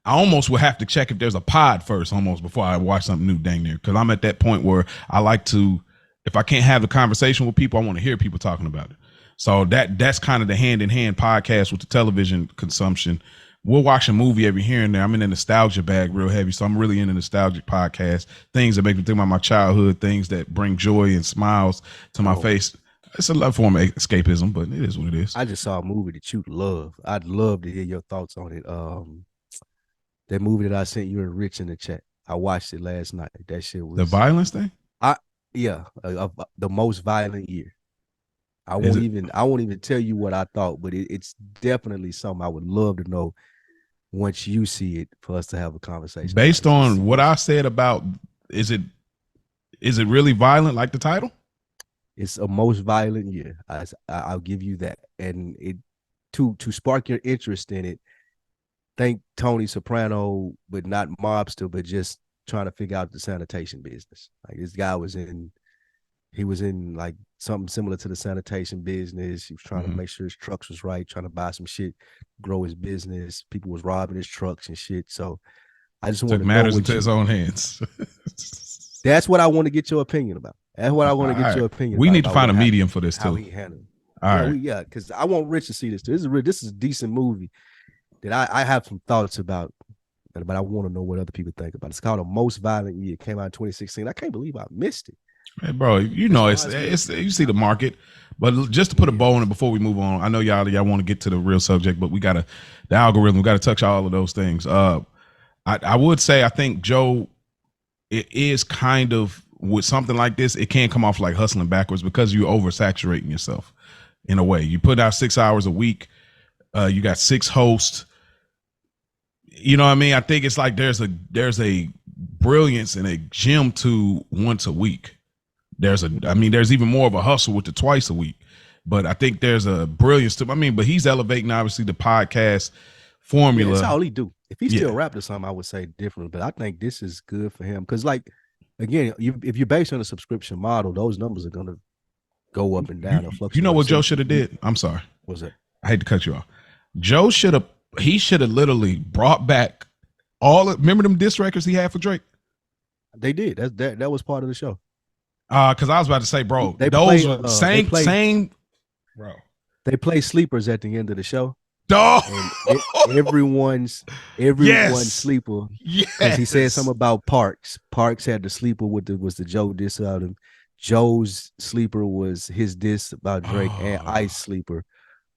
I almost will have to check if there's a pod first, almost before I watch something new. Dang near, because I'm at that point where I like to. If I can't have the conversation with people, I want to hear people talking about it. So that's kind of the hand-in-hand podcast with the television consumption. We'll watch a movie every here and there. I'm in the nostalgia bag real heavy, so I'm really into nostalgic podcasts, things that make me think about my childhood, things that bring joy and smiles to my face. It's a love form of escapism, but it is what it is. I just saw a movie that you love. I'd love to hear your thoughts on it. That movie that I sent you and Rich in the chat. I watched it last night. That shit was the violence thing. The most violent year. I won't even tell you what I thought, but it's definitely something I would love to know once you see it for us to have a conversation. Based on what I said about, is it really violent like the title? It's a most violent year. I'll give you that. And it to spark your interest in it, think Tony Soprano, but not mobster, but just trying to figure out the sanitation business. Like this guy was in like something similar to the sanitation business. He was trying to make sure his trucks was right, trying to buy some shit, grow his business. People was robbing his trucks and shit. So I just want to matters into his own hands. That's what I want to get your opinion about. That's what I want to get your opinion. We need to find a medium for this how too. He handled. All right. Because I want Rich to see this too. This is a decent movie that I have some thoughts about, but I want to know what other people think about it. It's called A Most Violent Year. It came out in 2016. I can't believe I missed it. Hey, bro, it's you see the market, but just to put a bow on it before we move on, I know y'all want to get to the real subject, but the algorithm, we got to touch all of those things. I would say I think Joe, it is kind of with something like this, it can come off like hustling backwards because you're oversaturating yourself in a way. You put out 6 hours a week, you got 6 hosts. you know what I mean? I think it's like there's a brilliance and a gem to once a week. There's even more of a hustle with the twice a week. But I think there's a brilliance to, but he's elevating obviously the podcast formula. That's all he do. If he still rapped or something, I would say different. But I think this is good for him because, like, again, if you're based on a subscription model, those numbers are gonna go up and down. You know what Joe should have did? I'm sorry. What's that? I hate to cut you off. Joe should have literally brought back remember them diss records he had for Drake? They did. That was part of the show. Because I was about to say, bro, same. Bro, they play sleepers at the end of the show. Oh. And everyone's sleeper. Yes. He said something about Parks. Parks had the sleeper was the Joe diss out him. Joe's sleeper was his diss about Drake, and Ice sleeper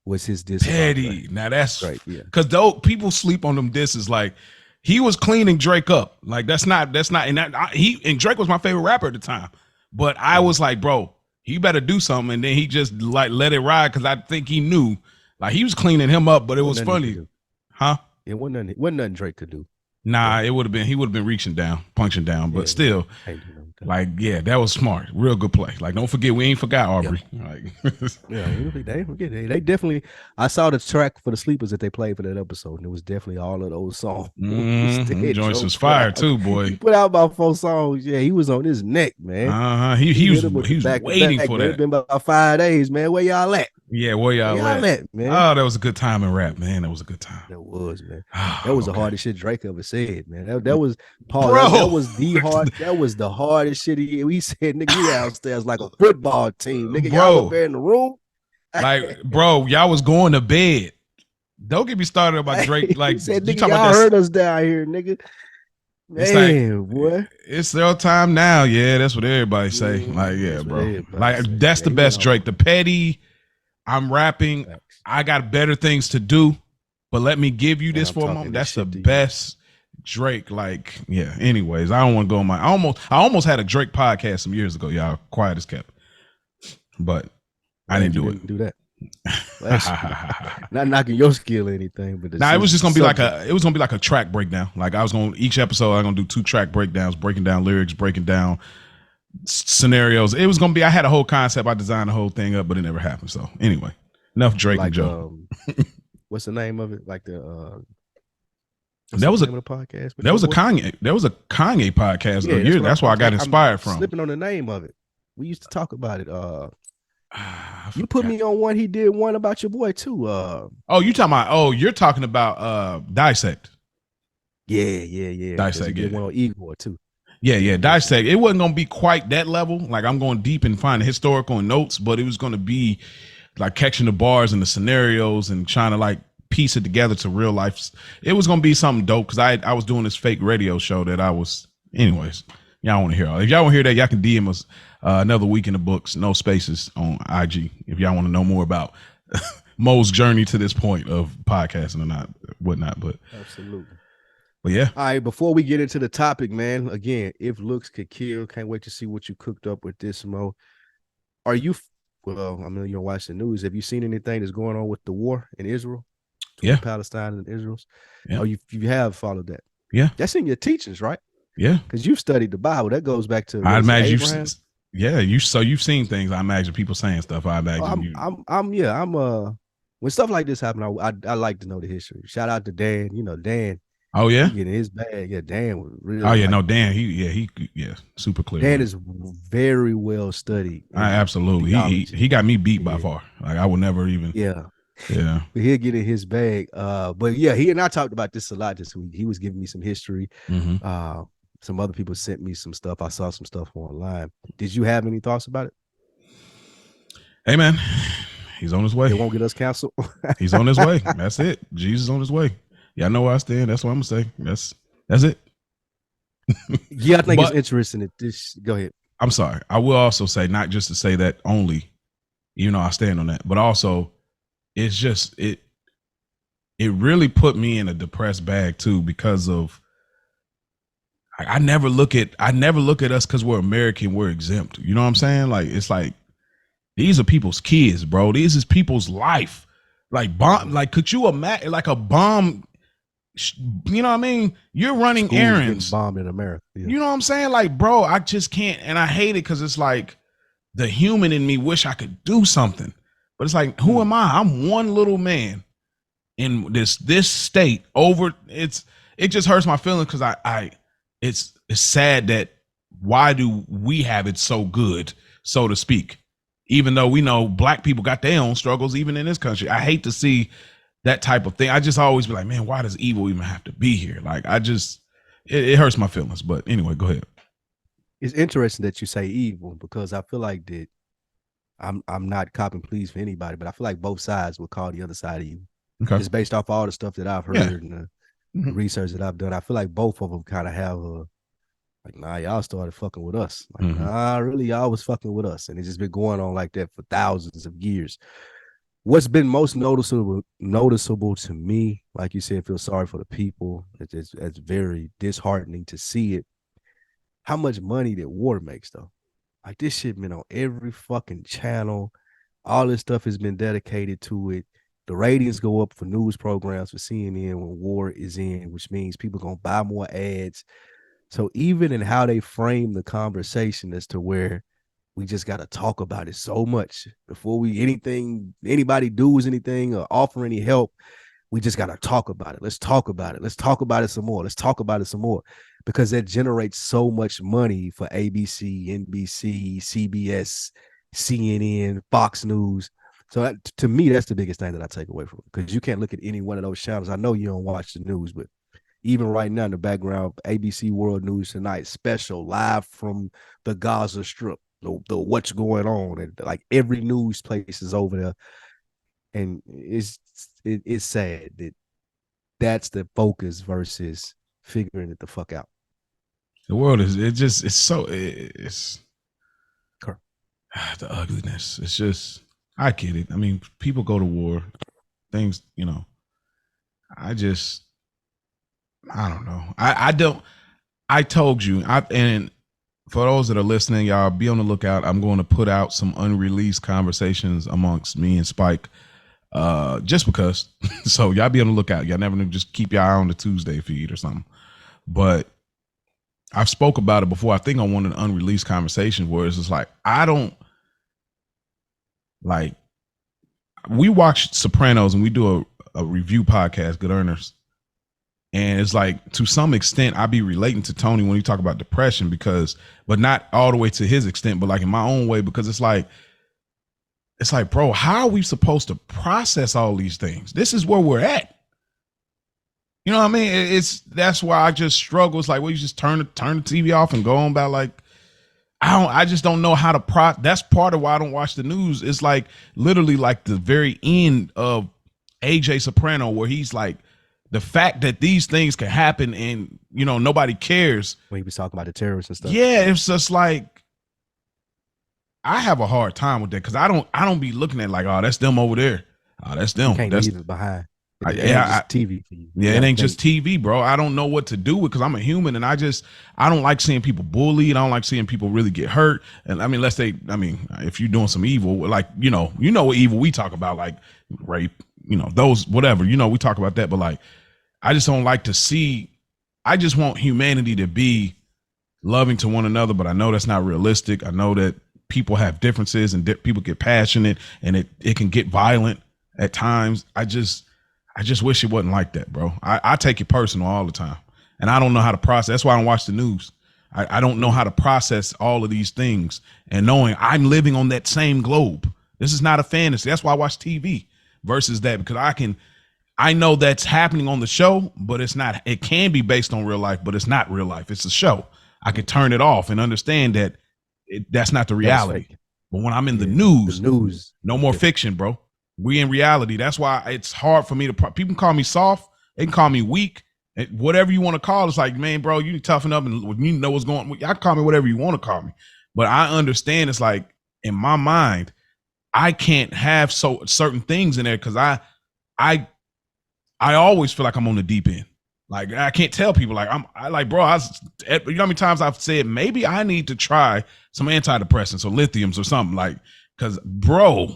was his diss. Petty. Now that's right. Yeah. Because though people sleep on them disses, like he was cleaning Drake up. Like that's not and Drake was my favorite rapper at the time. But I was like, bro, he better do something. And then he just like let it ride because I think he knew like he was cleaning him up, but it was funny. Huh? It wasn't nothing Drake could do. Nah, he would have been reaching down, punching down, but still, like, yeah, that was smart. Real good play. Like, don't forget, we ain't forgot Aubrey. Yeah. Like, they ain't forget. They definitely, I saw the track for the sleepers that they played for that episode, and it was definitely all of those songs. Joyce was fire too, boy. He put out about 4 songs. Yeah, he was on his neck, man. He was waiting for that. It's been about 5 days, man. Where y'all at? Yeah, where y'all at, man? Oh, that was a good time in rap, man. That was a good time. That was, man. That was the hardest shit Drake ever said, man. That was Paul. That was the hardest shit he said. Nigga, you downstairs like a football team, nigga. Y'all were in the room. Like, bro, y'all was going to bed. Don't get me started about Drake. Like, he said, nigga, y'all heard us down here, nigga. Man, boy, it's their time now. Yeah, that's what everybody say. Like, yeah, bro. Like, that's the best Drake. The petty. I'm rapping. I got better things to do, but let me give you this for a moment. That's the best Drake. Like, yeah. Anyways, I don't want to go on I almost had a Drake podcast some years ago. Y'all, quiet as kept, but I didn't do it. Do that. Not knocking your skill or anything, but it was just gonna be like a track breakdown. Like each episode I was gonna do 2 track breakdowns, breaking down lyrics, breaking down scenarios. It was gonna be. I had a whole concept. I designed the whole thing up, but it never happened. So anyway, enough Drake and Joe. What's the name of it? Like the that was a podcast. That was a Kanye. That was a Kanye podcast. Yeah, that's where I got inspired from. Slipping on the name of it. We used to talk about it. You put me on one. He did one about your boy too. You're talking about Dissect. Yeah. Dissect. He did one on Igor too. Yeah. Dissect. It wasn't gonna be quite that level. Like I'm going deep and finding historical notes, but it was gonna be like catching the bars and the scenarios and trying to like piece it together to real life. It was gonna be something dope because I was doing this fake radio show that I was. Anyways, y'all want to hear all. If y'all want to hear that, y'all can DM us another week in the books, no spaces on IG. If y'all want to know more about Mo's journey to this point of podcasting or whatnot. But absolutely. But yeah. All right, before we get into the topic, man, again, if looks could kill, can't wait to see what you cooked up with this, Mo. Are you, I mean, you don't watch the news. Have you seen anything that's going on with the war in Israel? Yeah. Palestine and Israel? Yeah. Oh, you have followed that? Yeah. That's in your teachings, right? Yeah. Because you've studied the Bible. That goes back to I imagine you've seen things. I imagine people saying stuff. I imagine when stuff like this happen, I like to know the history. Shout out to Dan. You know, Dan. Oh yeah, getting his bag. Yeah, Dan was really. Oh yeah, Dan. He super clear. Dan is very well studied. Absolutely. He got me beat by far. Like I would never even. Yeah. But he'll get in his bag. But yeah, he and I talked about this a lot this week. He was giving me some history. Mm-hmm. Some other people sent me some stuff. I saw some stuff online. Did you have any thoughts about it? Hey man, he's on his way. It won't get us canceled. He's on his way. That's it. Jesus on his way. Yeah, I know where I stand. That's what I'm gonna say. That's it. Yeah, I think it's interesting. Go ahead. I'm sorry. I will also say, not just to say that only, I stand on that, but also it's just it really put me in a depressed bag too, because of I never look at us because we're American, we're exempt. You know what I'm saying? Like it's like these are people's kids, bro. This is people's life. Like bomb, like could you imagine like a bomb You know what I mean? You're running Schools errands. getting bombed in America. Yeah. You know what I'm saying? Like, bro, I just can't. And I hate it because it's like the human in me wish I could do something. But it's like, who am I? I'm one little man in this state over. It just hurts my feelings because it's sad that why do we have it so good, so to speak? Even though we know black people got their own struggles, even in this country. I hate to see that type of thing. I just always be like, man, why does evil even have to be here? Like, it hurts my feelings. But anyway, go ahead. It's interesting that you say evil because I feel like that I'm not cop and please for anybody, but I feel like both sides would call the other side evil. Okay. Just based off all the stuff that I've heard and the research that I've done, I feel like both of them kind of have a like, nah, y'all started fucking with us. Like, nah, really, y'all was fucking with us, and it's just been going on like that for thousands of years. What's been most noticeable to me, like you said, feel sorry for the people. It's very disheartening to see it. How much money that war makes, though. Like, this shit been on every fucking channel. All this stuff has been dedicated to it. The ratings go up for news programs for CNN when war is in, which means people gonna buy more ads. So even in how they frame the conversation as to where we just got to talk about it so much before anybody does anything or offer any help, we just got to talk about it. Let's talk about it. Let's talk about it some more. Let's talk about it some more because that generates so much money for ABC, NBC, CBS, CNN, Fox News. So to me, that's the biggest thing that I take away from it because you can't look at any one of those channels. I know you don't watch the news, but even right now in the background, ABC World News Tonight special live from the Gaza Strip, the what's going on, and like every news place is over there, and it's sad that that's the focus versus figuring it the fuck out. The world is it's the ugliness. It's just I get it. I mean, people go to war, things, you know. I don't know. I told you, and for those that are listening, y'all be on the lookout. I'm going to put out some unreleased conversations amongst me and Spike, just because. So y'all be on the lookout. Y'all never know. Just keep your eye on the Tuesday feed or something. But I've spoke about it before. I think I wanted an unreleased conversation where it's just like, I don't like, we watch Sopranos and we do a review podcast, Good Earners. And it's like, to some extent, I be relating to Tony when you talk about depression but not all the way to his extent, but like in my own way, because it's like, bro, how are we supposed to process all these things? This is where we're at. You know what I mean? That's why I just struggle. It's like, well, you just turn the TV off and go on about like, I just don't know how to that's part of why I don't watch the news. It's like literally like the very end of AJ Soprano, where he's like, the fact that these things can happen and, you know, nobody cares. When he was talking about the terrorists and stuff. Yeah, it's just like, I have a hard time with that because I don't be looking at like, oh, that's them over there. Oh, that's them. You can't that's leave it behind. TV for you. Yeah, it ain't just TV, bro. I don't know what to do with because I'm a human and I don't like seeing people bullied. I don't like seeing people really get hurt. And I mean, if you're doing some evil, like, you know what evil we talk about, like rape, you know, those, whatever, you know, we talk about that, but like, I just don't like to see, I just want humanity to be loving to one another, but I know that's not realistic. I know that people have differences and people get passionate and it can get violent at times. I just wish it wasn't like that, bro. I take it personal all the time and I don't know how to process. That's why I don't watch the news. I don't know how to process all of these things and knowing I'm living on that same globe. This is not a fantasy. That's why I watch TV versus that, because I know that's happening on the show, but it's not. It can be based on real life, but it's not real life. It's a show. I can turn it off and understand that that's not the reality. But when I'm in the news, no more fiction, bro. We in reality. That's why it's hard for me to. People call me soft. They can call me weak. Whatever you want to call. It's like, man, bro, you need to toughen up and you know what's going on. Y'all call me whatever you want to call me. But I understand. It's like in my mind, I can't have certain things in there because I always feel like I'm on the deep end. Like I can't tell people like you know how many times I've said maybe I need to try some antidepressants or lithiums or something, like, because bro,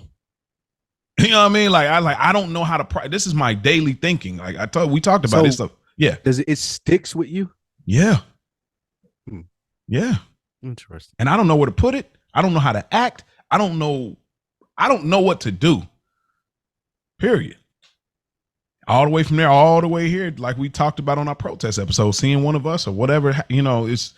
you know what I mean? Like I don't know how to this is my daily thinking. Like we talked about this stuff. Yeah. Does it sticks with you? Yeah. Hmm. Yeah. Interesting. And I don't know where to put it. I don't know how to act. I don't know what to do. Period. All the way from there, all the way here, like we talked about on our protest episode, seeing one of us or whatever, it's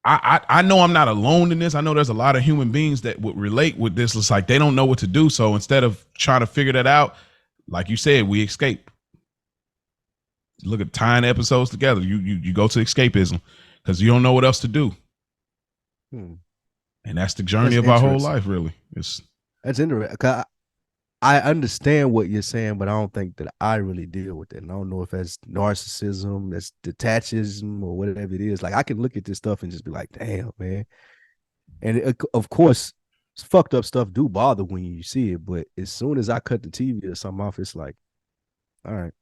I know I'm not alone in this. I know there's a lot of human beings that would relate with this. It's like they don't know what to do. So instead of trying to figure that out, like you said, we escape. Look at tying episodes together. You go to escapism because you don't know what else to do. And that's the journey of our whole life, really. That's interesting. I understand what you're saying, but I don't think that I really deal with it. And I don't know if that's narcissism, that's detacheism, or whatever it is. Like, I can look at this stuff and just be like, damn, man. And of course, fucked up stuff do bother when you see it. But as soon as I cut the TV or something off, it's like, all right,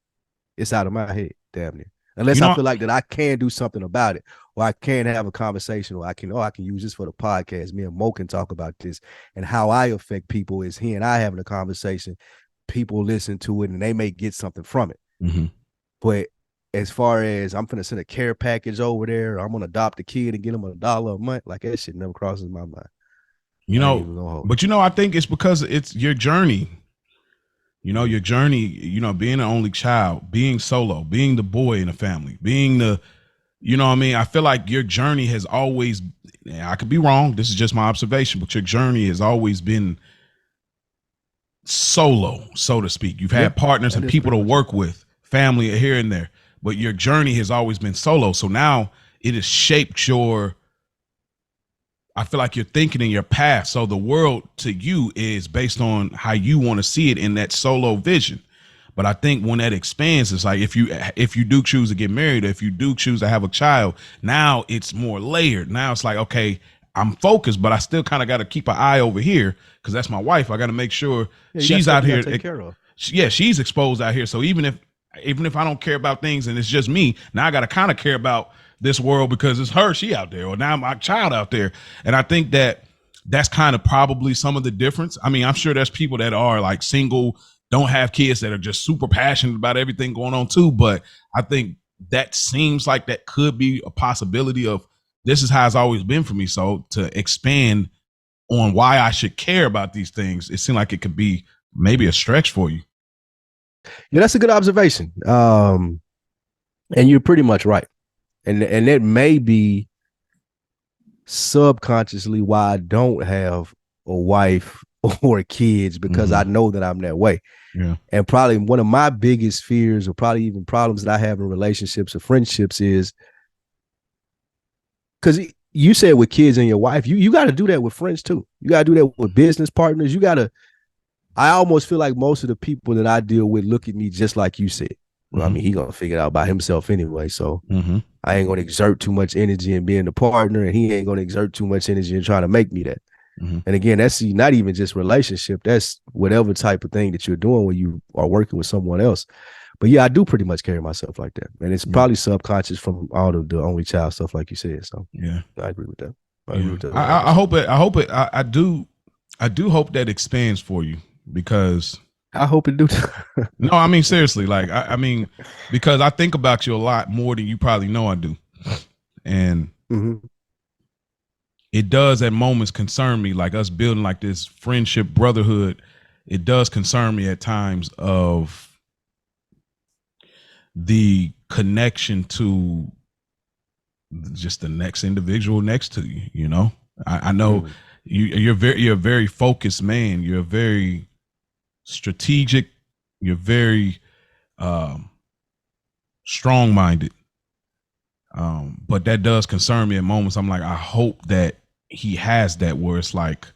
it's out of my head, damn near. Unless I feel like that I can do something about it, or I can have a conversation, or I can use this for the podcast. Me and Mo can talk about this, and how I affect people is he and I having a conversation. People listen to it and they may get something from it. Mm-hmm. But as far as I'm finna send a care package over there, or I'm gonna adopt a kid and get him $1 a month, like that shit never crosses my mind. I think it's because it's your journey. Your journey, being an only child, being solo, being the boy in the family, being the, I feel like your journey has always, I could be wrong, this is just my observation, but your journey has always been solo, so to speak. You've had partners and people to work with, family here and there, but your journey has always been solo. So now it has shaped I feel like you're thinking in your past. So the world to you is based on how you want to see it in that solo vision. But I think when that expands, it's like if you do choose to get married, or if you do choose to have a child, now it's more layered. Now it's like, okay, I'm focused, but I still kind of got to keep an eye over here because that's my wife. I got to make sure she's out here. She's exposed out here. So even if I don't care about things and it's just me, now I got to kind of care about this world because it's her, she out there, or now my child out there. And I think that's kind of probably some of the difference. I mean, I'm sure there's people that are like single, don't have kids, that are just super passionate about everything going on too. But I think that seems like that could be a possibility of this is how it's always been for me. So to expand on why I should care about these things, it seemed like it could be maybe a stretch for you. Yeah, that's a good observation. And you're pretty much right. And it may be subconsciously why I don't have a wife or kids, because I know that I'm that way. Yeah. And probably one of my biggest fears, or probably even problems that I have in relationships or friendships, is because you said with kids and your wife, you got to do that with friends too. You got to do that with business partners. I almost feel like most of the people that I deal with look at me just like you said. Well, I mean, he gonna figure it out by himself anyway. So I ain't gonna exert too much energy in being the partner, and he ain't gonna exert too much energy in trying to make me that. And again, that's not even just relationship. That's whatever type of thing that you're doing when you are working with someone else. But yeah, I do pretty much carry myself like that, and it's probably subconscious from all of the only child stuff, like you said. So yeah, I agree with that. I hope it. I do hope that expands for you, because I hope it do. No, I mean, seriously, like, I mean, because I think about you a lot more than you probably know I do. And it does at moments concern me, like us building like this friendship, brotherhood. It does concern me at times of the connection to just the next individual next to you. You know, I know you're a very focused man. You're very strategic. You're very strong-minded. But that does concern me at moments. I'm like, I hope that he has that, where it's like,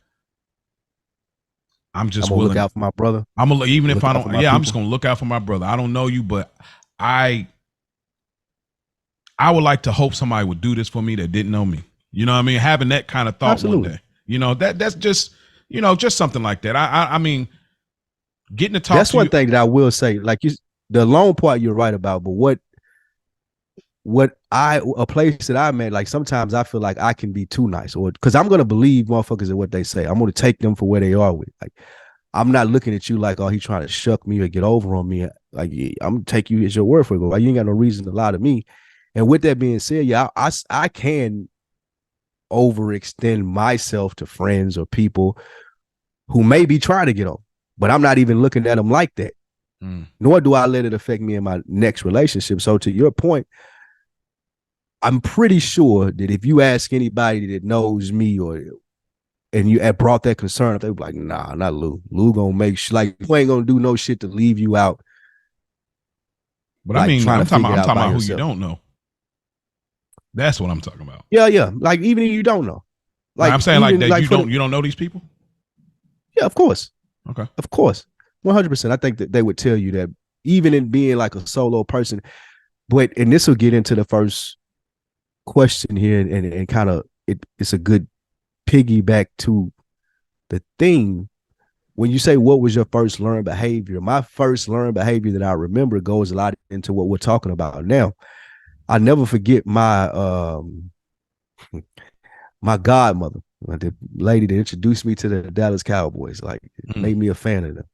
I'm just willing to look out for my brother. Even if I don't, I'm just gonna look out for my brother. I don't know you, but I would like to hope somebody would do this for me that didn't know me. You know what I mean? Having that kind of thought one day. You know, that's just, just something like that. I mean, getting to talk. That's one thing that I will say. Like the long part, you're right about. But a place that I'm at, like sometimes I feel like I can be too nice, or because I'm gonna believe motherfuckers at what they say. I'm gonna take them for where they are with. Like I'm not looking at you like, oh, he trying to shuck me or get over on me. Like, yeah, I'm gonna take you as your word for it. Like, you ain't got no reason to lie to me. And with that being said, yeah, I can overextend myself to friends or people who may be trying to get over, but I'm not even looking at them like that. Nor do I let it affect me in my next relationship. So to your point, I'm pretty sure that if you ask anybody that knows me and you had brought that concern up, they were like, nah, not Lou. Lou gonna make sure, like, you ain't gonna do no shit to leave you out. But like, I mean, I'm talking about who yourself. you don't know. That's what I'm talking about. Yeah. Like, even if you don't know. Like, I'm saying, like, that like, you don't know these people? Yeah, of course. Okay. Of course. 100%. I think that they would tell you that even in being like a solo person, and this will get into the first question here, and kind of it's a good piggyback to the thing. When you say what was your first learned behavior, my first learned behavior that I remember goes a lot into what we're talking about now. I never forget my my godmother, the lady that introduced me to the Dallas Cowboys, like made me a fan of them.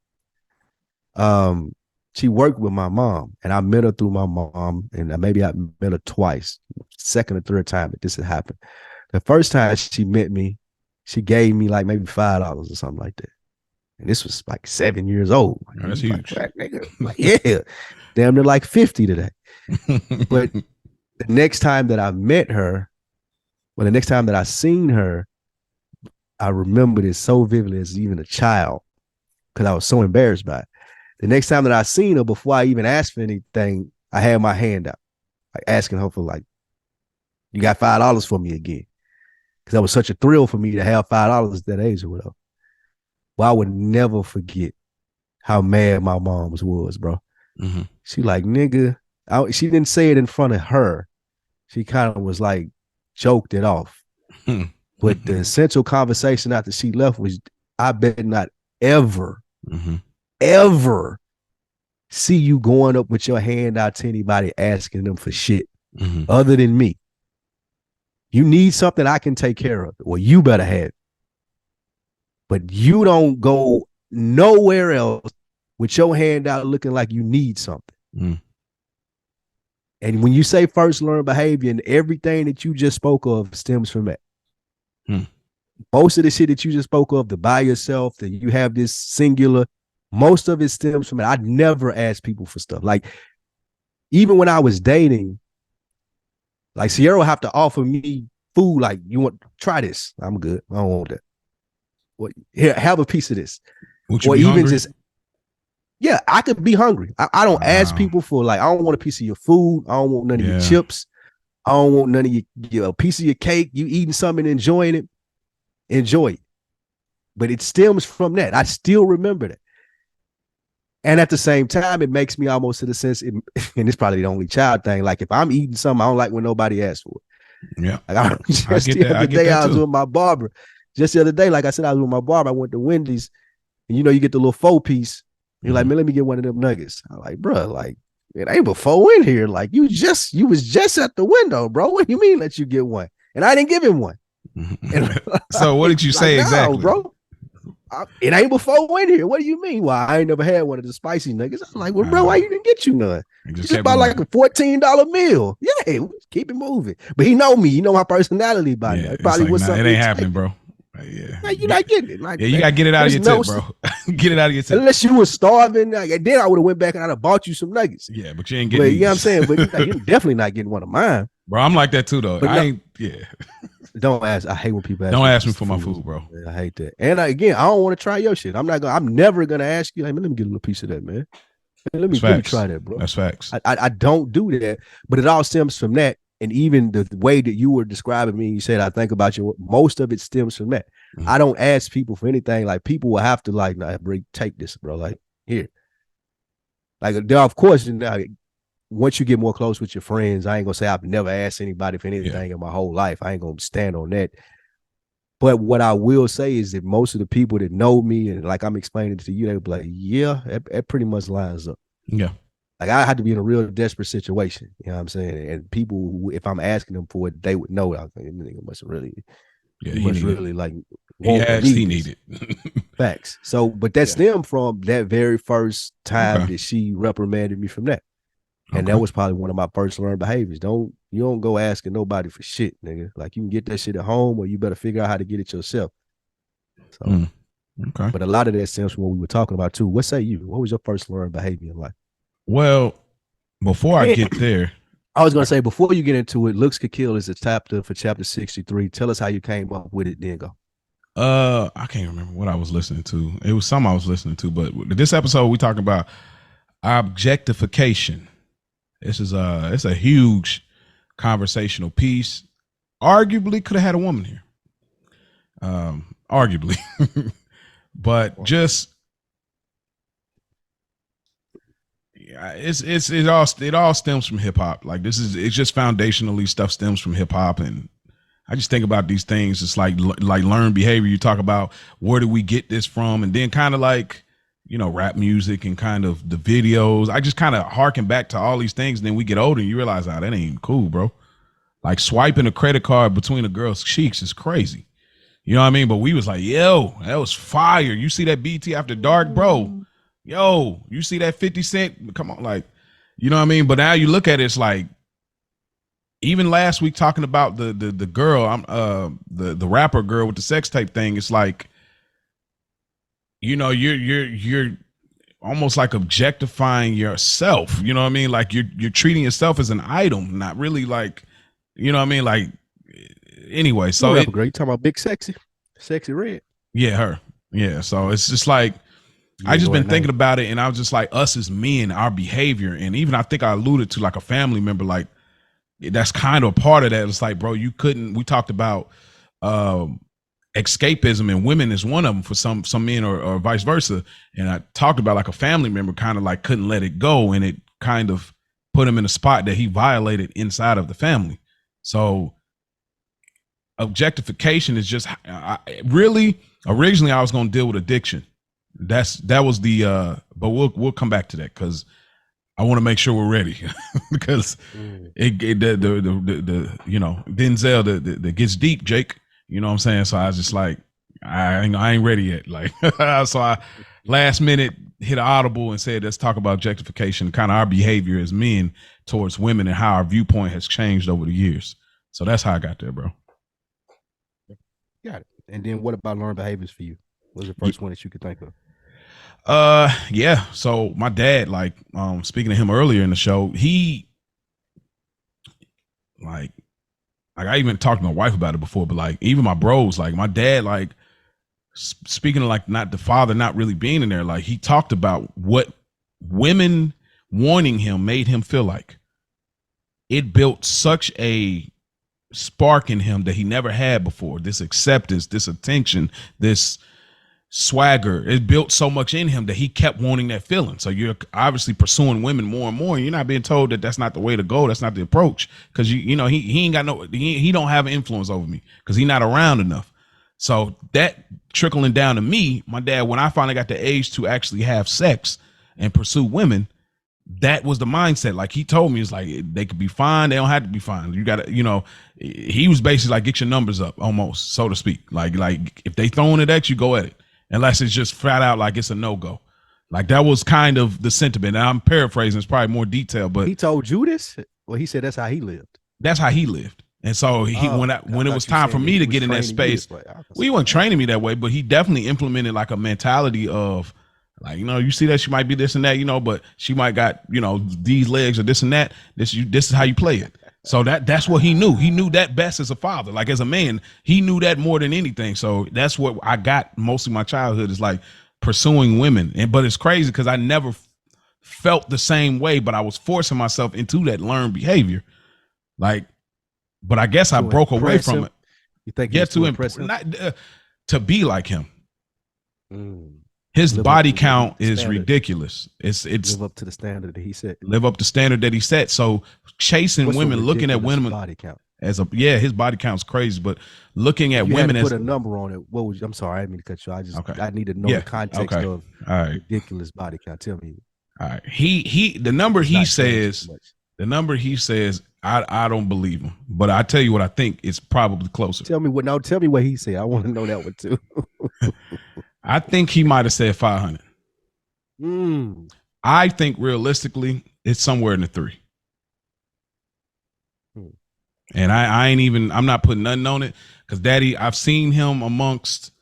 She worked with my mom, and I met her through my mom, and maybe I met her twice, second or third time that this had happened. The first time she met me, she gave me like maybe $5 or something like that. And this was like 7 years old. Oh, that's huge. Like, nigga, like, yeah, damn near like 50 today. But the next time that I met her, the next time that I seen her, I remember this so vividly as even a child because I was so embarrassed by it. The next time that I seen her, before I even asked for anything, I had my hand out, like asking her for, like, you got $5 for me again? Because that was such a thrill for me to have $5 at that age or whatever. Well, I would never forget how mad my mom was, bro. Mm-hmm. She like, nigga, she didn't say it in front of her. She kind of was like, joked it off. But the essential conversation after she left was, I bet not ever, ever see you going up with your hand out to anybody asking them for shit other than me. You need something, I can take care of it. Well, you better have it. But you don't go nowhere else with your hand out looking like you need something. And when you say first learned behavior, and everything that you just spoke of stems from that. Most of the shit that you just spoke of, the by yourself, that you have this singular, most of it stems from it. I'd never ask people for stuff. Like, even when I was dating, like, Sierra would have to offer me food. Like, you want, try this. I'm good. I don't want that. Well, here, have a piece of this. Or even hungry? Just, yeah, I could be hungry. I don't ask people for, like, I don't want a piece of your food. I don't want none of your chips. I don't want none of your piece of your cake. You eating something and enjoying it, enjoy it. But it stems from that. I still remember that. And at the same time, it makes me almost to the sense, and it's probably the only child thing. Like, if I'm eating something, I don't like when nobody asks for it. Yeah. Like, I was with my barber. Just the other day, like I said, I was with my barber. I went to Wendy's, and you get the little 4-piece. You're like, man, let me get one of them nuggets. I'm like, bro, like, it ain't but 4 in here. Like, you was just at the window, bro. What do you mean let you get one? And I didn't give him one. And, so what did you say exactly? Bro, it ain't but 4 in here. What do you mean? Well, I ain't never had one of the spicy nuggets. I'm like, well, bro, why you didn't get you none? Just about like a $14 meal. Yeah, keep it moving. But he know me. You know my personality by now. Probably like, was something. It ain't happening, bro. Yeah, like, you're not getting it. Like, you gotta get it out of your tip, bro. Get it out of your tip. Unless you were starving, like, then I would have went back and I'd have bought you some nuggets. Yeah, but you ain't getting. You know what I'm saying? But you're definitely not getting one of mine, bro. I'm like that too, though. But I ain't. Yeah. Don't ask. I hate when people ask. Don't ask me for my food, bro. I hate that. And again, I don't want to try your shit. I'm never gonna ask you. Like, man, let me get a little piece of that, man. Let me try that, bro. That's facts. I don't do that, but it all stems from that. And even the way that you were describing me, you said, I think about you, most of it stems from that. I don't ask people for anything. Like, people will have to, like, nah, take this, bro. Like, here. Like, of course, once you get more close with your friends, I ain't gonna say I've never asked anybody for anything in my whole life. I ain't gonna stand on that. But what I will say is that most of the people that know me, and like I'm explaining to you, they'll be like, yeah, that pretty much lines up. Yeah. Like, I had to be in a real desperate situation. You know what I'm saying? And people, if I'm asking them for it, they would know. I think, nigga must really Yeah, he he must needed. really like He want or asked. He need this. needed. Facts. So, but that stemmed from that very first time Okay. that she reprimanded me from that. And Okay. that was probably one of my first learned behaviors. You don't go asking nobody for shit, nigga. Like you can get that shit at home or you better figure out how to get it yourself. So, Okay. but a lot of that stems from what we were talking about too. What say you? What was your first learned behavior in life? Well, before I get there, I was gonna say before you get into it, Looks Could Kill is a chapter for chapter 63. Tell us how you came up with it, then go. I can't remember what I was listening to. It was some I was listening to, but this episode we talking about objectification. This is it's a huge conversational piece. Arguably could have had a woman here. Arguably. But just yeah, it all stems from hip hop. Like it's just foundationally stuff stems from hip hop, and I just think about these things. It's like learned behavior. You talk about where do we get this from, and then kind of like, you know, rap music and kind of the videos. I just kind of harken back to all these things. And then we get older and you realize, that ain't cool, bro. Like swiping a credit card between a girl's cheeks is crazy. You know what I mean? But we was like, yo, that was fire. You see that BT After Dark, bro? Yo, you see that 50 Cent? Come on, like, you know what I mean? But now you look at it, it's like, even last week talking about the girl, the rapper girl with the sex tape thing, it's like, you know, you're almost like objectifying yourself. You know what I mean? Like you're treating yourself as an item, not really like, you know what I mean? Like anyway, so great. Talking about Big Sexy Red. Yeah, her. Yeah. So it's just like I just been thinking about it, and I was just like, us as men, our behavior, and even I think I alluded to like a family member, like that's kind of a part of that. It's like, bro, we talked about escapism, and women is one of them for some men, or vice versa. And I talked about like a family member kind of like couldn't let it go, and it kind of put him in a spot that he violated inside of the family. So objectification is just really originally I was going to deal with addiction. That was the but we'll come back to that because I want to make sure we're ready because the you know, Denzel that gets deep, Jake. You know what I'm saying? So I was just like, I ain't ready yet. Like, so I last minute hit an audible and said, let's talk about objectification, kind of our behavior as men towards women and how our viewpoint has changed over the years. So that's how I got there, bro. Got it. And then what about learned behaviors for you? What was the first one that you could think of? Yeah. So my dad, like, speaking to him earlier in the show, he like I even talked to my wife about it before, but like even my bros, like my dad, like speaking of like not the father, not really being in there, like he talked about what women wanting him made him feel like. It built such a spark in him that he never had before. This acceptance, this attention, this swagger, it built so much in him that he kept wanting that feeling. So you're obviously pursuing women more and more, and you're not being told that that's not the way to go, that's not the approach, because you know he ain't got no, he don't have influence over me because he's not around enough. So that trickling down to me, my dad, when I finally got the age to actually have sex and pursue women, that was the mindset. Like he told me, it's like they could be fine, they don't have to be fine. You gotta, you know, he was basically like, get your numbers up, almost, so to speak. Like if they throwing it at you, go at it. Unless it's just flat out like it's a no-go. Like that was kind of the sentiment. Now I'm paraphrasing, it's probably more detail, but he told you this? Well, he said that's how he lived. That's how he lived. And so when it was time for me to get in that space, well, he wasn't training me that way, but he definitely implemented like a mentality of like, you know, you see that she might be this and that, you know, but she might got, you know, these legs or this and that. This is how you play it. So that's what he knew. He knew that best as a father. Like as a man, he knew that more than anything. So that's what I got most of my childhood, is like pursuing women. But it's crazy because I never felt the same way, but I was forcing myself into that learned behavior. Like, but I guess I broke away from it. You think to impress him? Not, to be like him. His body count is ridiculous. It's live up to the standard that he set. Live up to standard that he set. So chasing women, looking at women, body count as a his body count's crazy, but looking at women as put a number on it. What was? I'm sorry, I didn't mean to cut you. I need to know the context of ridiculous body count. Tell me. All right, the number he says, I don't believe him, but I tell you what I think it's probably closer. Tell me what he said. I want to know that one too. I think he might have said 500. I think realistically it's somewhere in the 3. And I'm not putting nothing on it because Daddy, I've seen him amongst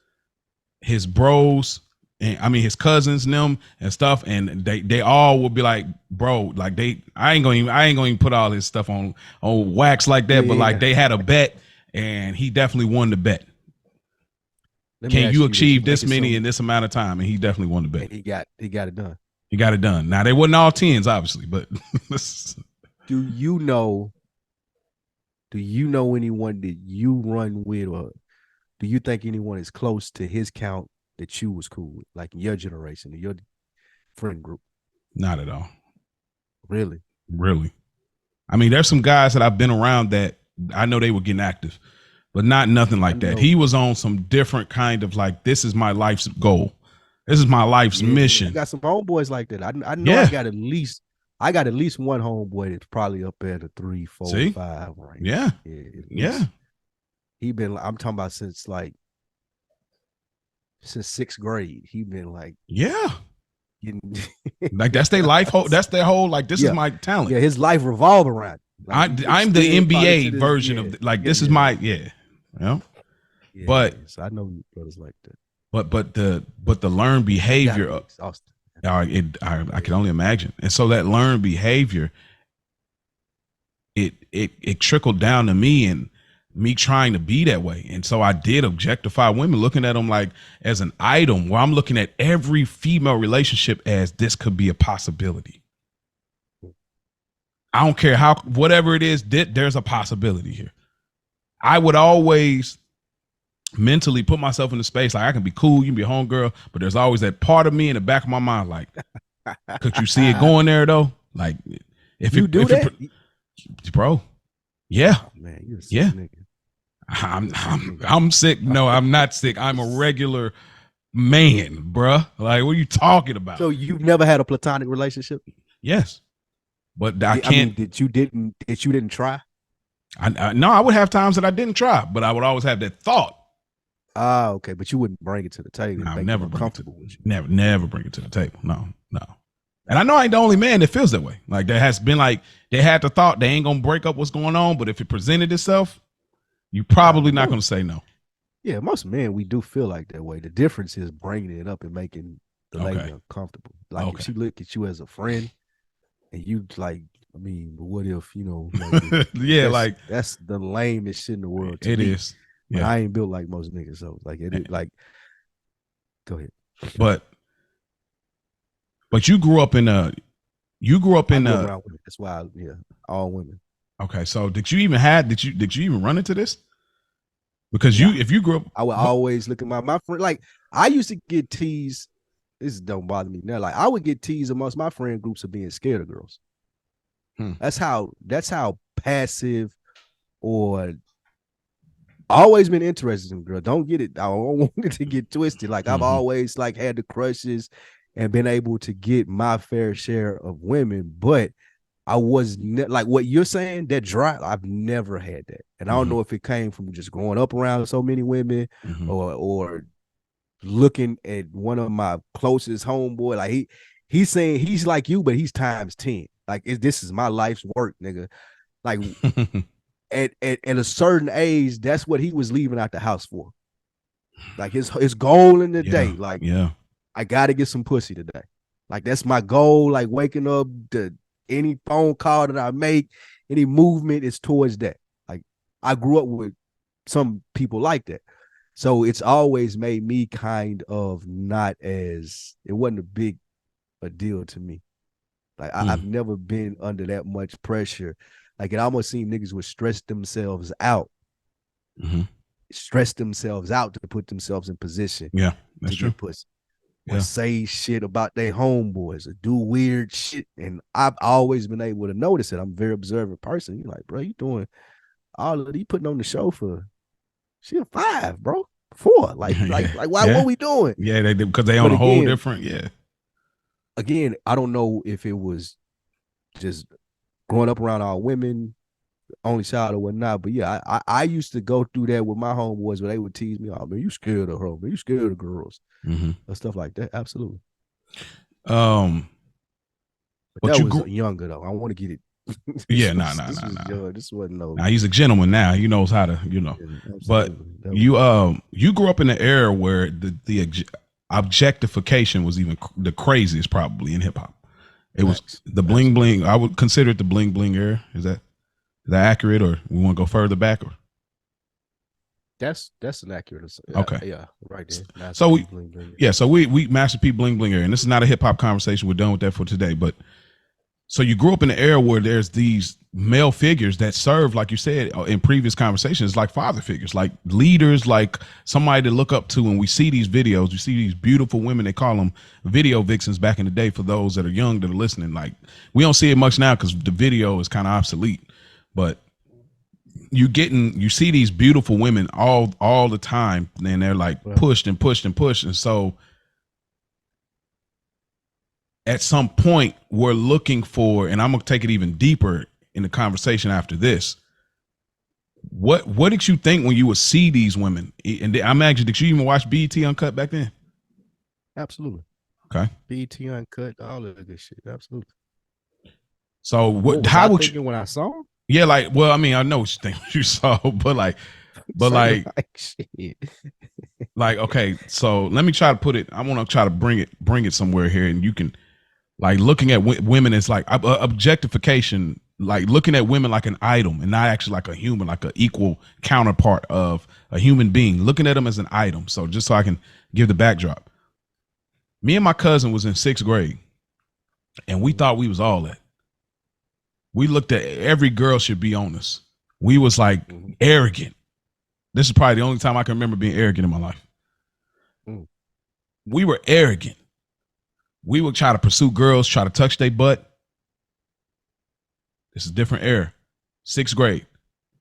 his bros and I mean his cousins and them and stuff, and they all will be like, bro, like I ain't gonna even put all his stuff on wax like that, but like they had a bet and he definitely won the bet. Can you achieve this many in this amount of time? And he definitely won the bet. He got it done. He got it done. Now they wasn't all 10s, obviously, but do you know anyone that you run with, or do you think anyone is close to his count that you was cool with, like in your generation, in your friend group? Not at all. Really? I mean, there's some guys that I've been around that I know they were getting active, but not nothing like that. He was on some different kind of like, this is my life's goal. This is my life's mission. I got some homeboys like that. I know I got at least one homeboy that's probably up there the 3, 4, 5 range. Yeah. He been, I'm talking about since 6th grade. He been like, like that's their life. That's their whole, like, this is my talent. Yeah. His life revolve around. Like, I'm the NBA version of this is my, but so I know brothers like that. But the learned behavior, I can only imagine. And so that learned behavior, it trickled down to me and me trying to be that way. And so I did objectify women, looking at them like as an item, where I'm looking at every female relationship as this could be a possibility. I don't care whatever it is, there's a possibility here. I would always mentally put myself in the space like I can be cool, you can be a homegirl, but there's always that part of me in the back of my mind like, could you see it going there though? Like if you do that, bro, yeah, oh, man, you're a sick nigga. I'm sick. No, I'm not sick. I'm a regular man, bruh. Like, what are you talking about? So you've never had a platonic relationship? Yes, but I can't. That you didn't try? No, I would have times that I didn't try, but I would always have that thought. Ah, okay, but you wouldn't bring it to the table. No, never bring comfortable with you. Never bring it to the table. No. And I know I ain't the only man that feels that way. Like there has been like they had the thought they ain't gonna break up what's going on, but if it presented itself, you probably not gonna say no. Yeah, most men we do feel like that way. The difference is bringing it up and making the lady uncomfortable. Like if she look at you as a friend, and you like, I mean, but what if like, that's the lamest shit in the world. To me. Is. But I ain't built like most niggas, so like it. Like, go ahead. But you grew up in a. That's why, all women. Okay, so did you even run into this? Because if you grew up, I would always look at my friend. Like I used to get teased. This don't bother me now. Like I would get teased amongst my friend groups of being scared of girls. That's how passive or always been interested in girls. Don't get it. I don't want it to get twisted. Like I've always like had the crushes and been able to get my fair share of women, but I was like what you're saying, that drive, I've never had that. And I don't know if it came from just growing up around so many women or looking at one of my closest homeboy. Like he's saying he's like you, but he's times 10. Like this is my life's work, nigga. Like at a certain age, that's what he was leaving out the house for. Like his goal in the day, like I gotta get some pussy today. Like that's my goal. Like waking up, any phone call that I make, any movement is towards that. Like I grew up with some people like that. So it's always made me kind of not as, it wasn't a deal to me. Like I've never been under that much pressure. Like it almost seemed niggas would stress themselves out. Stress themselves out to put themselves in position. Yeah, that's true. Get pussy. Or say shit about their homeboys or do weird shit. And I've always been able to notice it. I'm a very observant person. You're like, bro, you doing all of you putting on the show for she a 5, bro. 4. Like why what we doing? Yeah, because they on a whole different, Again, I don't know if it was just growing up around all women only child or whatnot. But yeah, I used to go through that with my homeboys where they would tease me, "Oh man, you scared of her, man, you scared of girls," or stuff like that. Absolutely. But that you was grew younger though. I want to get it. Yeah, This wasn't no. Now he's a gentleman now. He knows how to, Yeah, But you grew up in an era where the objectification was even the craziest probably in hip hop. It was the bling bling. I would consider it the bling bling era. Is that accurate, or we want to go further back? Or that's an accurate. Okay, yeah, right there. Master So P bling, bling. yeah, so we Master P bling bling era, and this is not a hip hop conversation. We're done with that for today. But so you grew up in an era where there's these male figures that serve, like you said in previous conversations, like father figures, like leaders, like somebody to look up to. And we see these videos, we see these beautiful women. They call them video vixens back in the day. For those that are young that are listening, like we don't see it much now because the video is kind of obsolete. But you see these beautiful women all the time, and they're like pushed and pushed and pushed, and so at some point we're looking for, and I'm gonna take it even deeper in the conversation after this. What did you think when you would see these women? And I imagine, did you even watch BET Uncut back then? Absolutely. Okay. BET Uncut, all of the good shit. Absolutely. So how would you, when I saw them? Yeah, like, well, I mean, I know what you saw, but like shit. Like, okay, so let me try to put it. I want to try to bring it somewhere here, and you can, like, looking at women is like objectification, like looking at women like an item and not actually like a human, like an equal counterpart of a human being, looking at them as an item. So just so I can give the backdrop, me and my cousin was in 6th grade, and we thought we was all that. We looked at every girl should be on us. We was like arrogant. This is probably the only time I can remember being arrogant in my life. We were arrogant. We would try to pursue girls, try to touch their butt. This is a different era. 6th grade.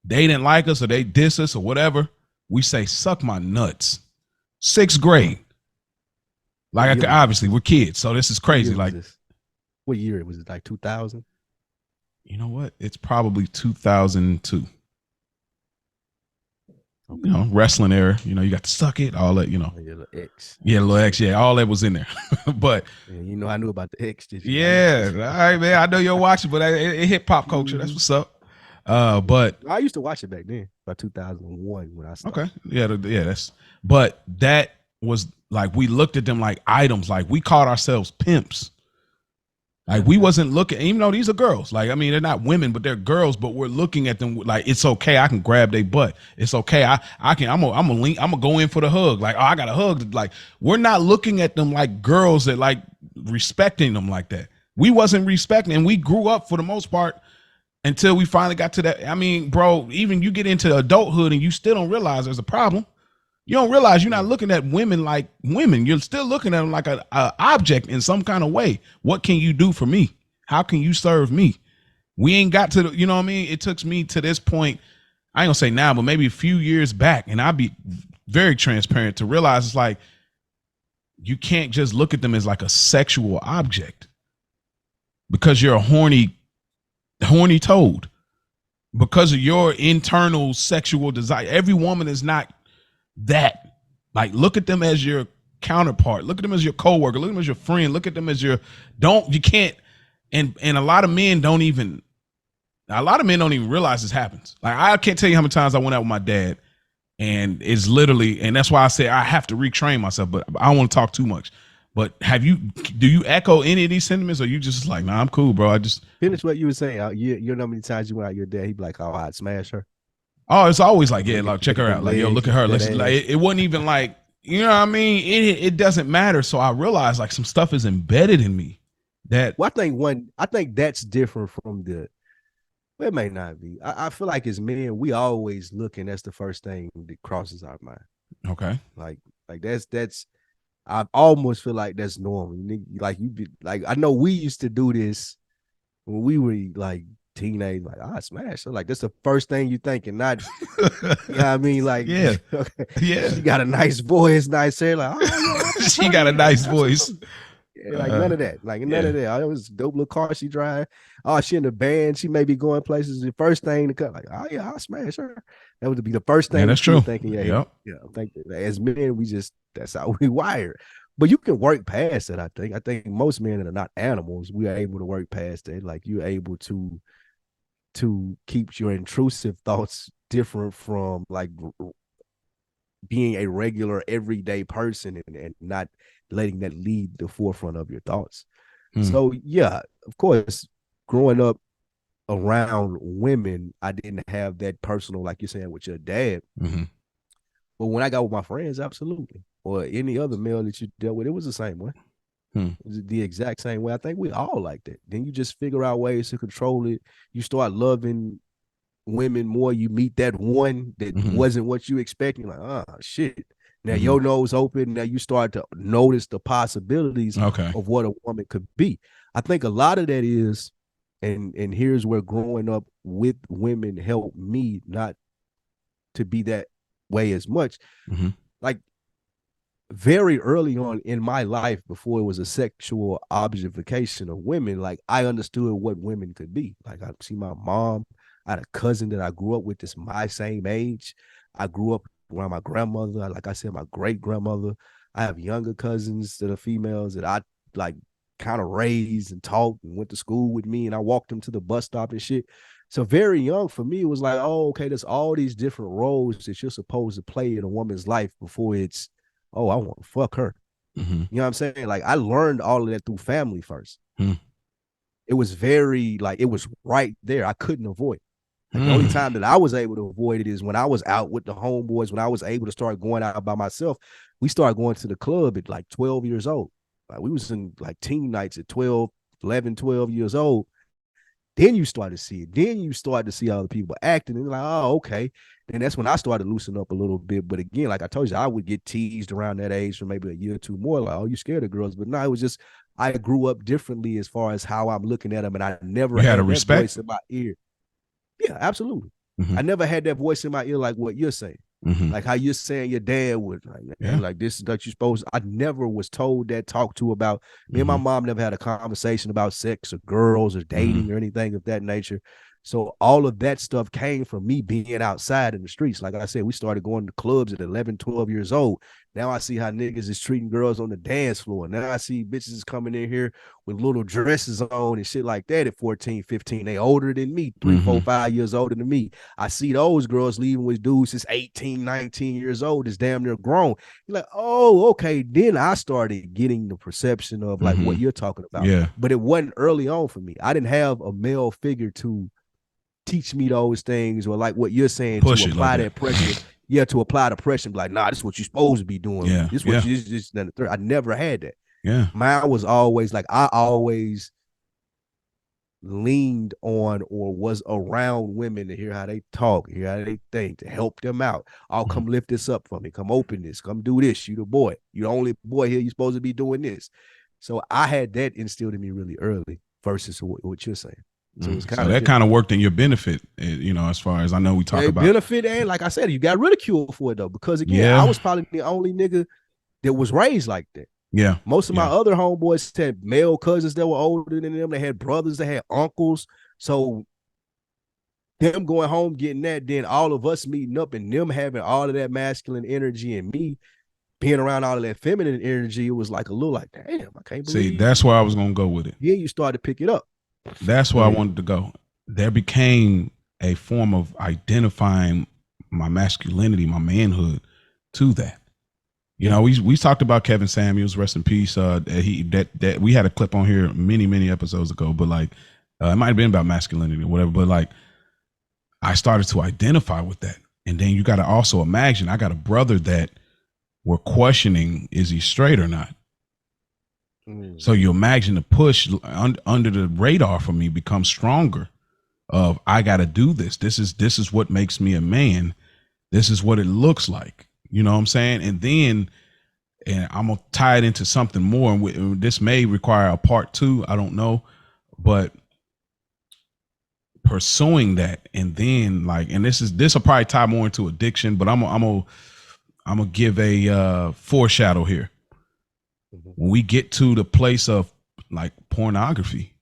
They didn't like us or they diss us or whatever. We say, suck my nuts. 6th grade. Like, obviously we're kids, so this is crazy. Like, what year was it? Like 2000? You know what? It's probably 2002. Okay. You know, wrestling era. You know, you got to suck it, all that. You know, little X. Yeah, little X. Yeah, all that was in there. But you know, I knew about the X. Yeah, all right, man. I know you're watching, but it hit pop culture. That's what's up. But I used to watch it back then, by 2001 when I started. Okay, yeah. But that was like, we looked at them like items. Like, we called ourselves pimps. Like, we wasn't looking, even though these are girls. Like, I mean, they're not women, but they're girls. But we're looking at them like, it's okay. I can grab their butt. It's okay. I'm gonna go in for the hug. Like, oh, I got a hug. Like, we're not looking at them like girls that like respecting them like that. We wasn't respecting, and we grew up for the most part until we finally got to that. I mean, bro, even you get into adulthood and you still don't realize there's a problem. You don't realize you're not looking at women like women. You're still looking at them like a object in some kind of way. What can you do for me? How can you serve me? We ain't got to, you know what I mean? It took me to this point, I ain't gonna say now, but maybe a few years back, and I'll be very transparent to realize it's like, you can't just look at them as like a sexual object because you're a horny toad, because of your internal sexual desire. Every woman is not that. Like, look at them as your counterpart, look at them as your coworker, look at them as your friend, look at them as you can't, and a lot of men don't even realize this happens. Like, I can't tell you how many times I went out with my dad, and it's literally, and that's why I say I have to retrain myself, but I don't want to talk too much. But do you echo any of these sentiments, or you just like, nah, I'm cool, bro? I just finish what you were saying. You know how many times you went out with your dad, he'd be like, oh, I'd smash her. Oh, it's always like, yeah, like, check her out. Like, yo, look at her. Like, it wasn't even like, you know what I mean? It doesn't matter. So I realized like some stuff is embedded in me that. Well, I think that's different from well, it may not be. I feel like as men, we always looking. That's the first thing that crosses our mind. Okay. Like that's. I almost feel like that's normal. Like I know we used to do this when we were like teenage, like, I smash her. Like, that's the first thing you thinking, not you know what I mean? Like, yeah, okay. Yeah, she got a nice voice, nice hair. Like, oh, she got a nice voice. Yeah, like none of that. Like none of that. Oh, it was a dope little car she drive. Oh, she in the band. She may be going places. The first thing to cut, like, oh yeah, I'll smash her. That would be the first thing that's that you were true. thinking. Yeah, Yep. I think as men, that's how we wired. But you can work past it. I think most men that are not animals, we are able to work past it. Like you're able to keep your intrusive thoughts different from like being a regular everyday person and not letting that lead the forefront of your thoughts. So yeah, of course, growing up around women, I didn't have that personal, like you're saying, with your dad. But when I got with my friends, absolutely, or any other male that you dealt with, it was the same way. It was the exact same way. I think we all like that. Then you just figure out ways to control it. You start loving women more. You meet that one that wasn't what you expected. You're like, oh shit. Now your nose open. Now you start to notice the possibilities of what a woman could be. I think a lot of that is, and here's where growing up with women helped me not to be that way as much. Like very early on in my life, before it was a sexual objectification of women, like I understood what women could be. Like I see my mom, I had a cousin that I grew up with that's my same age. I grew up around my grandmother, like I said, my great grandmother. I have younger cousins that are females that I like kind of raised and taught and went to school with me, and I walked them to the bus stop and shit. So very young for me, it was like, oh, okay, there's all these different roles that you're supposed to play in a woman's life before it's, oh, I want to fuck her. You know what I'm saying? Like I learned all of that through family first. It was very like, it was right there. I couldn't avoid it. Like, the only time that I was able to avoid it is when I was out with the homeboys, when I was able to start going out by myself. We started going to the club at like 12 years old. Like we was in like teen nights at 12 years old. Then you start to see it. Then you start to see other people acting and like, oh, okay. Then that's when I started loosening up a little bit. But again, like I told you, I would get teased around that age for maybe a year or two more. Like, oh, you scared of girls. But no, it was just, I grew up differently as far as how I'm looking at them. And I never had a respect voice in my ear. Yeah, absolutely. I never had that voice in my ear like what you're saying. Like how you're saying your dad would, like this is that you supposed. I never was told that, talked to about. Me and my mom never had a conversation about sex or girls or dating or anything of that nature. So all of that stuff came from me being outside in the streets. Like I said, we started going to clubs at 11, 12 years old. Now I see how niggas is treating girls on the dance floor. Now I see bitches coming in here with little dresses on and shit like that at 14, 15. They older than me, 3, 4, 5 years older than me. I see those girls leaving with dudes that's 18, 19 years old, that's damn near grown. You're like, oh, okay. Then I started getting the perception of like what you're talking about. Yeah. But it wasn't early on for me. I didn't have a male figure to teach me those things, or like what you're saying, to apply that pressure. Yeah, to apply the pressure, like, nah, this is what you're supposed to be doing. Yeah, this is what you just. I never had that. Yeah, mine was always like, I always leaned on or was around women to hear how they talk, hear how they think, to help them out. I'll come lift this up for me, come open this, come do this. You the boy, you the only boy here. You're supposed to be doing this. So I had that instilled in me really early versus what you're saying. So, that kind of worked in your benefit, you know, as far as I know, we talk about benefit. And like I said, you got ridiculed for it though, because again, I was probably the only nigga that was raised like that. Yeah. Most of my other homeboys had male cousins that were older than them. They had brothers, they had uncles. So them going home, getting that, then all of us meeting up and them having all of that masculine energy and me being around all of that feminine energy, it was like a little like, damn, I can't believe. See, that's where I was going to go with it. Yeah, you start to pick it up. That's where I wanted to go. There became a form of identifying my masculinity, my manhood to that. You know, we talked about Kevin Samuels, rest in peace. That we had a clip on here many episodes ago, but like it might have been about masculinity or whatever. But like I started to identify with that, and then you got to also imagine I got a brother that we're questioning, is he straight or not? So you imagine the push under the radar for me becomes stronger. Of I got to do this. This is what makes me a man. This is what it looks like. You know what I'm saying? And then, and I'm gonna tie it into something more. And this may require a part 2. I don't know, but pursuing that, and then like, and this will probably tie more into addiction. But I'm gonna give a foreshadow here. when we get to the place of like pornography,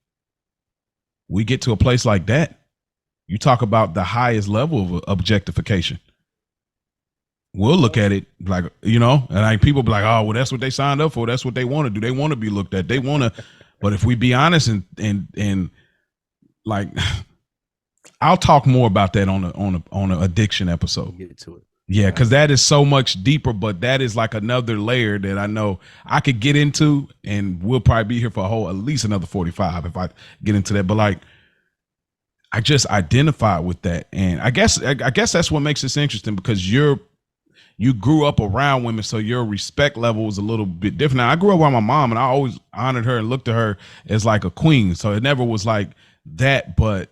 we get to a place like that. You talk about the highest level of objectification. We'll look at it like, you know, and like people be like, oh, well, that's what they signed up for. That's what they want to do. They want to be looked at. They want to. But if we be honest and like, I'll talk more about that on a addiction episode. Get to it. Yeah, because that is so much deeper, but that is like another layer that I know I could get into, and we'll probably be here for at least another 45 if I get into that. But like, I just identified with that, and I guess that's what makes this interesting, because you grew up around women, so your respect level was a little bit different. Now, I grew up around my mom, and I always honored her and looked at her as like a queen, so it never was like that. But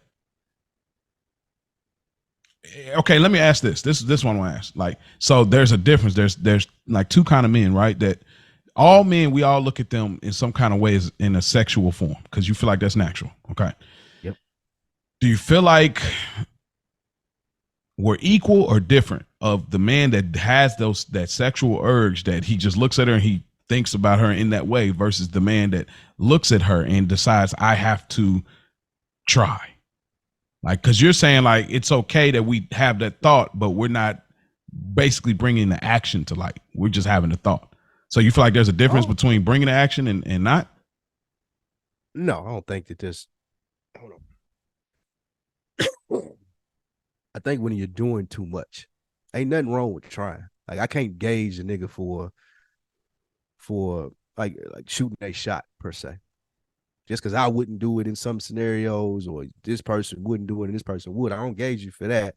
okay, let me ask this. This one I want to ask. Like, so there's a difference. There's like two kind of men, right? That all men, we all look at them in some kind of ways in a sexual form, because you feel like that's natural. Okay. Yep. Do you feel like we're equal or different of the man that has that sexual urge, that he just looks at her and he thinks about her in that way, versus the man that looks at her and decides, I have to try? Like, because you're saying like it's okay that we have that thought, but we're not basically bringing the action to light. We're just having the thought. So you feel like there's a difference between bringing the action and not? No, I don't think that there's. Hold on. I think when you're doing too much, ain't nothing wrong with trying. Like, I can't gauge a nigga for like shooting a shot per se. Just because I wouldn't do it in some scenarios, or this person wouldn't do it and this person would, I don't gauge you for that.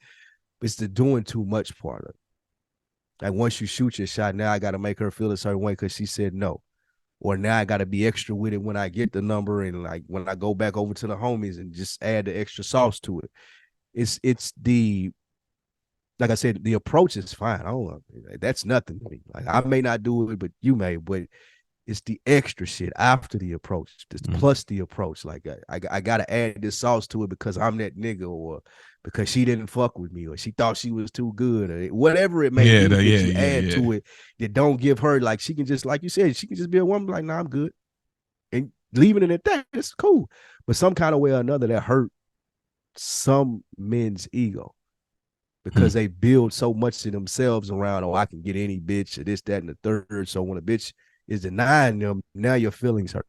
It's the doing too much part of it. Like, once you shoot your shot, now I got to make her feel a certain way because she said no. Or now I got to be extra with it when I get the number, and like when I go back over to the homies and just add the extra sauce to it. It's the, like I said, the approach is fine. I don't know. That's nothing to me. Like, I may not do it, but you may. But it's the extra shit after the approach, plus the approach. Like, I got to add this sauce to it because I'm that nigga, or because she didn't fuck with me, or she thought she was too good, or whatever it may be that you add to it that don't give her, like, she can just, like you said, she can just be a woman like, nah, I'm good. And leaving it at that, it's cool. But some kind of way or another that hurt some men's ego, because they build so much to themselves around, oh, I can get any bitch, or this, that, and the third. So when a bitch is denying them, now your feelings hurt.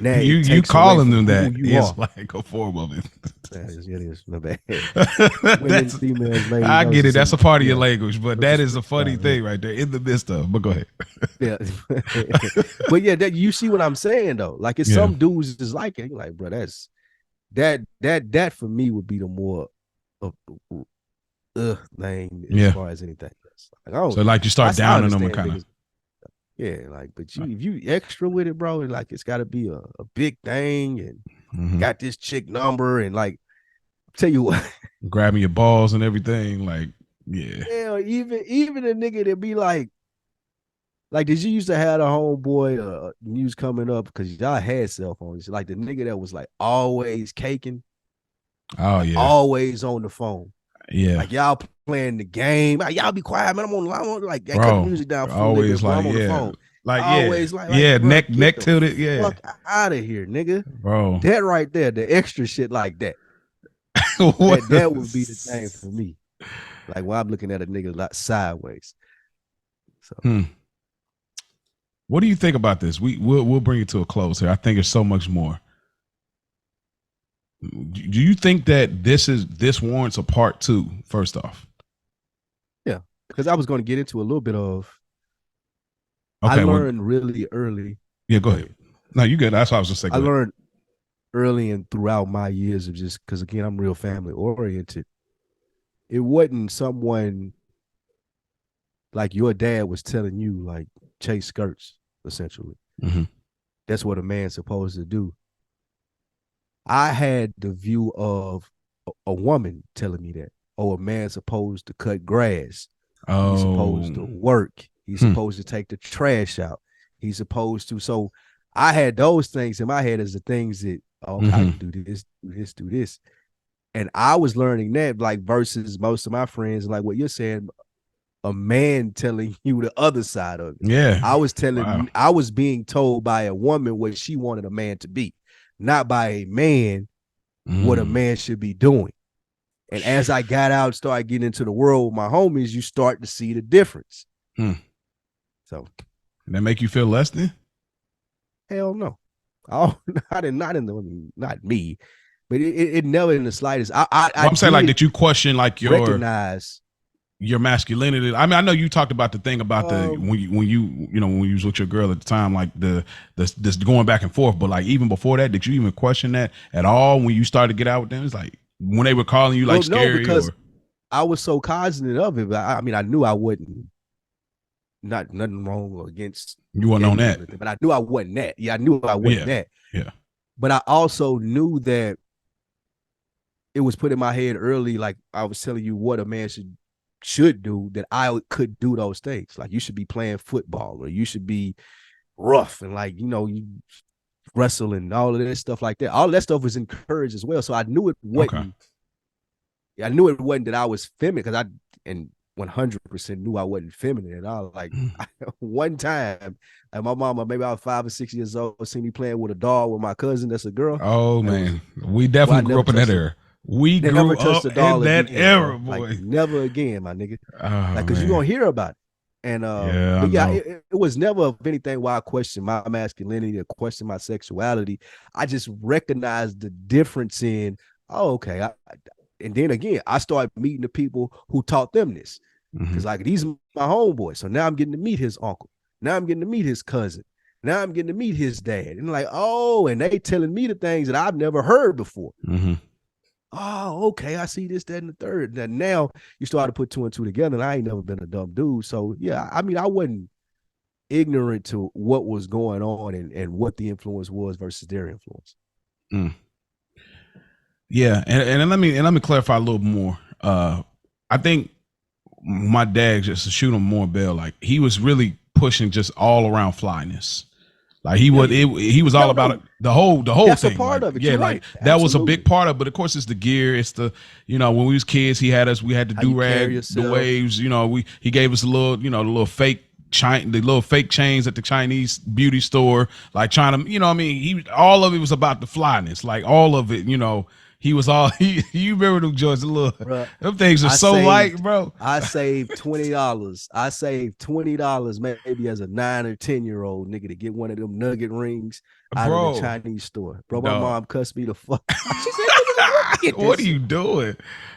Now you calling them that is like a form of it. It is my bad. That's, females, ladies, I get it. That's a part of your language, but that is a funny thing right there in the midst of. But go ahead. Yeah, but yeah, that, you see what I'm saying though. Like, it's some dudes is like it. Like, bro, that's that for me would be the more of thing as far as anything else. Like, so like you start downing them and kind of. Yeah, like, but if you extra with it, bro, like, it's got to be a big thing, and got this chick number, and like, tell you what, grabbing your balls and everything, like, yeah, even a nigga that be like, did you used to have a homeboy news coming up, because y'all had cell phones, like the nigga that was like always caking, always on the phone, like y'all playing the game, like, y'all be quiet, man, I'm on the line, like, cut the music down for always, nigga, like, I'm on the phone. Like, always like bro, neck tilted, fuck out of here, nigga, bro. That right there, the extra shit like that. that would be the thing for me. Like, when I'm looking at a nigga like sideways. So, what do you think about this? We'll bring it to a close here. I think there's so much more. Do you think that this warrants a part 2? First off, yeah, because I was going to get into a little bit of. Okay, I learned really early. Yeah, go ahead. No, you good. That's what I was just saying. I learned early and throughout my years of just, because again, I'm real family oriented. It wasn't someone like your dad was telling you, like, chase skirts, essentially. That's what a man's supposed to do. I had the view of a woman telling me that, oh, a man's supposed to cut grass. Oh. He's supposed to work. He's supposed to take the trash out. He's supposed to. So I had those things in my head as the things that, I can do this, do this. And I was learning that, like, versus most of my friends, like what you're saying, a man telling you the other side of it. Yeah. I was being told by a woman what she wanted a man to be, not by a man what a man should be doing. And as I got out, started getting into the world with my homies, you start to see the difference. So that make you feel less than? Hell no. Oh, not me, but it never in the slightest. I'm saying like that you question like recognize your masculinity. I mean, I know you talked about the thing about when you was with your girl at the time, like this going back and forth. But like even before that, did you even question that at all when you started to get out with them? It's like when they were calling you like scary. No, because I was so cognizant of it. But I mean, I knew I wouldn't. Nothing wrong against you wasn't on that, but I knew I wasn't that. Yeah, I knew I wasn't that. Yeah, but I also knew that it was put in my head early. Like I was telling you what a man should do, that I could do those things. Like you should be playing football, or you should be rough and like you wrestle and all of that stuff like that. All that stuff was encouraged as well. So I knew it wasn't. Okay. I knew it wasn't that I was feminine, because 100% knew I wasn't feminine at all. Like one time, like my mama, maybe I was 5 or 6 years old, see me playing with a doll with my cousin. That's a girl. Oh man, we definitely grew up in that era. We grew up in that era, boy. Like, never again, my nigga. Like, cause you're gonna hear about it. And it was never of anything why I questioned my masculinity or question my sexuality. I just recognized the difference in, and then again, I started meeting the people who taught them this. Because like these are my homeboys. So now I'm getting to meet his uncle. Now I'm getting to meet his cousin. Now I'm getting to meet his dad. And like, and they telling me the things that I've never heard before. Oh, okay. I see this, that, and the third. And now you start to put 2 and 2 together. And I ain't never been a dumb dude. So yeah, I mean, I wasn't ignorant to what was going on and what the influence was versus their influence. Yeah, and let me clarify a little more. I think my dad, just to shoot him more bail, like he was really pushing just all around flyness. Like he was all about it, the whole that's thing. A part of it. Yeah, You're like right. that was a big part of it. But of course, it's the gear. It's the when we was kids, we had the do-rag, the waves. He gave us a little the little fake chains at the Chinese beauty store, like trying to all of it was about the flyness, like all of it. He was all you remember them joints, them things are light, bro. I saved $20. I saved $20 maybe as a 9 or 10-year-old nigga to get one of them nugget rings out of the Chinese store. Bro, my mom cussed me the fuck. She said, what are you doing?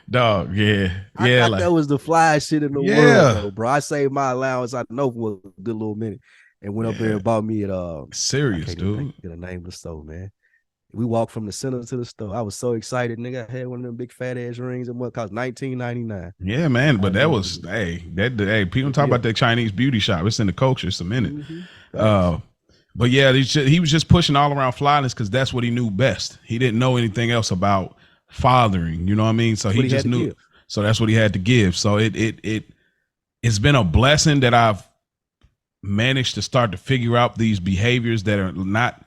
Dog, yeah. I thought that was the fly shit in the world, though, bro. I saved my allowance, I know, for a good little minute, and went up there and bought me serious, dude. Get a name of the store, man. We walked from the center to the store. I was so excited, nigga. I had one of them big fat ass rings, and what cost $19.99. Yeah, man. But that was people talk about that Chinese beauty shop. It's in the culture. It's a minute. But yeah, he was just pushing all around flyness because that's what he knew best. He didn't know anything else about fathering. You know what I mean? So he just knew. So that's what he had to give. So it's been a blessing that I've managed to start to figure out these behaviors that are not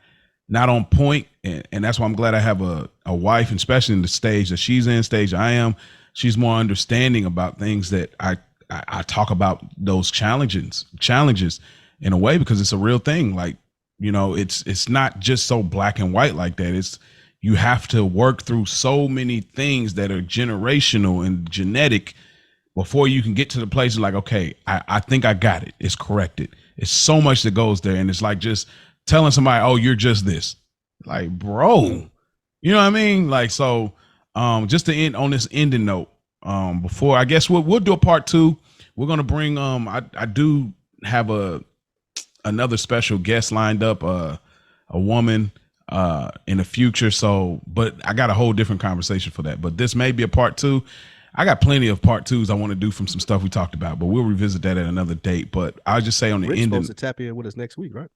on point, and that's why I'm glad I have a wife, and especially in the stage that she's in, stage I am. She's more understanding about things that I talk about, those challenges in a way, because it's a real thing. Like, it's not just so black and white like that. You have to work through so many things that are generational and genetic before you can get to the place of like, okay, I think I got it. It's corrected. It's so much that goes there, and it's like just telling somebody, oh, you're just this. Like, bro, you know what I mean? Like, so just to end on this ending note, before, I guess we'll do a part 2. We're going to bring, I do have another special guest lined up, a woman in the future. So, but I got a whole different conversation for that. But this may be a part 2. I got plenty of part 2s I want to do from some stuff we talked about, but we'll revisit that at another date. But I'll just say on the ending, supposed to tap in with us next week, right?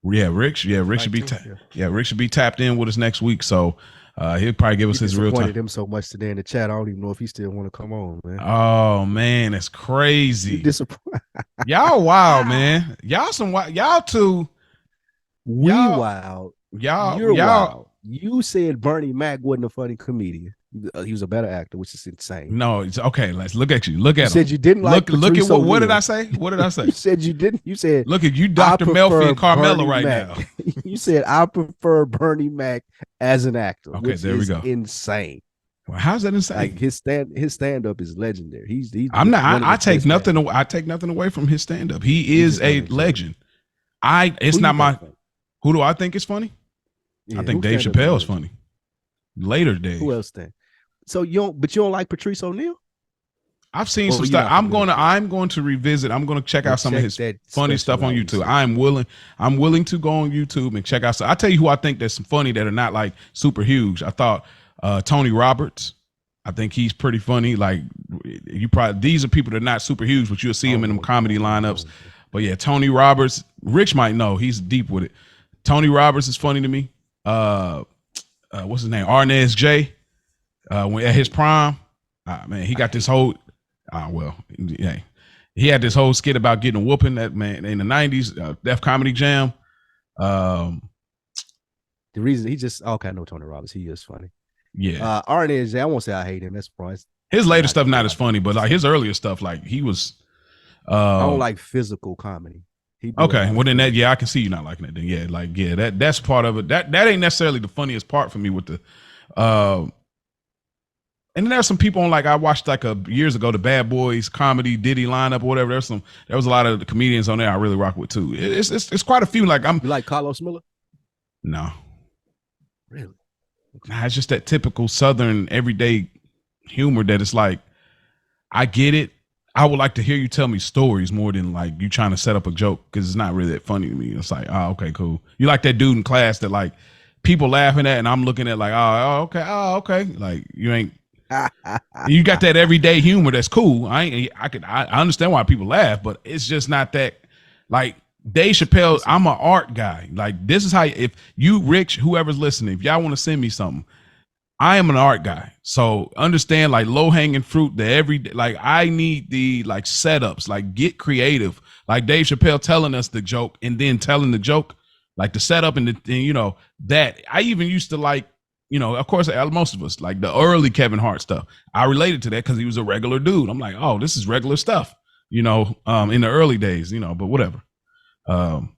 Yeah, Rick should be Rick should be tapped in with us next week. So he'll probably give us his real time. Disappointed him so much today in the chat. I don't even know if he still want to come on, man. Oh man, that's crazy. Disappointed. Y'all wild, man. Y'all too. Wild. Y'all You're wild. You said Bernie Mac wasn't a funny comedian. He was a better actor, which is insane. No, it's okay. Let's look at you. Look You at said him. you didn't like. Look at Patrice what did O'Neal. I say? What did I say? You said you didn't. You said Look at you, I Dr. Melfi prefer and Carmella Bernie right Mac. now. You said I prefer Bernie Mac as an actor. Okay, which there we is go. Insane. Well, how's that insane? Like his stand up is legendary. He's I'm not. one of I the take best nothing. actors. I take nothing away from his stand up. He is just a amazing. legend. It's Who not you my. think, man? Who do I think is funny? Yeah, I think who Dave stand-up Chappelle is legend? funny. Later days. Who else then? So you don't like Patrice O'Neal? I've seen Or some you stuff. not I'm familiar going to revisit. I'm going to check Well, out some of check his that funny special stuff on out and YouTube. see. I'm willing to go on YouTube and check out. So I tell you who I think that's funny that are not like super huge. I thought Tony Roberts. I think he's pretty funny. Like these are people that are not super huge, but you'll see them in them comedy lineups. But yeah, Tony Roberts. Rich might know. He's deep with it. Tony Roberts is funny to me. What's his name? Arnez J. When at his prime, man, he got this whole. Yeah, he had this whole skit about getting a whooping that man in the '90s. Def Comedy Jam. The reason he just okay, I know Tony Roberts. He is funny. Yeah, Arnez, I won't say I hate him. That's fine. his later stuff not as funny, but like his earlier stuff, like he was. I don't like physical comedy. Okay, well then that I can see you not liking it. Then that's part of it. That ain't necessarily the funniest part for me with the. And then there's some people on, like, I watched like years ago the Bad Boys comedy Diddy lineup or whatever. There was a lot of the comedians on there I really rock with too. It's quite a few. Like You like Carlos Miller? No, Really? nah, it's just that typical Southern everyday humor that it's like, I get it. I would like to hear you tell me stories more than like you trying to set up a joke, because it's not really that funny to me. It's like, oh, okay, cool. You like that dude in class that like people laughing at, and I'm looking at like, oh, okay. Like you ain't. You got that everyday humor that's cool. I understand why people laugh, but it's just not that. Like Dave Chappelle, I'm an art guy. Like this is how, if you Rich, whoever's listening, if y'all want to send me something, I am an art guy. So understand, like low hanging fruit, the everyday. Like I need the like setups. Like get creative. Like Dave Chappelle telling us the joke and then telling the joke, like the setup and that. I even used to like. Of course, most of us, like the early Kevin Hart stuff, I related to that because he was a regular dude. I'm like, oh, this is regular stuff, in the early days, but whatever. It was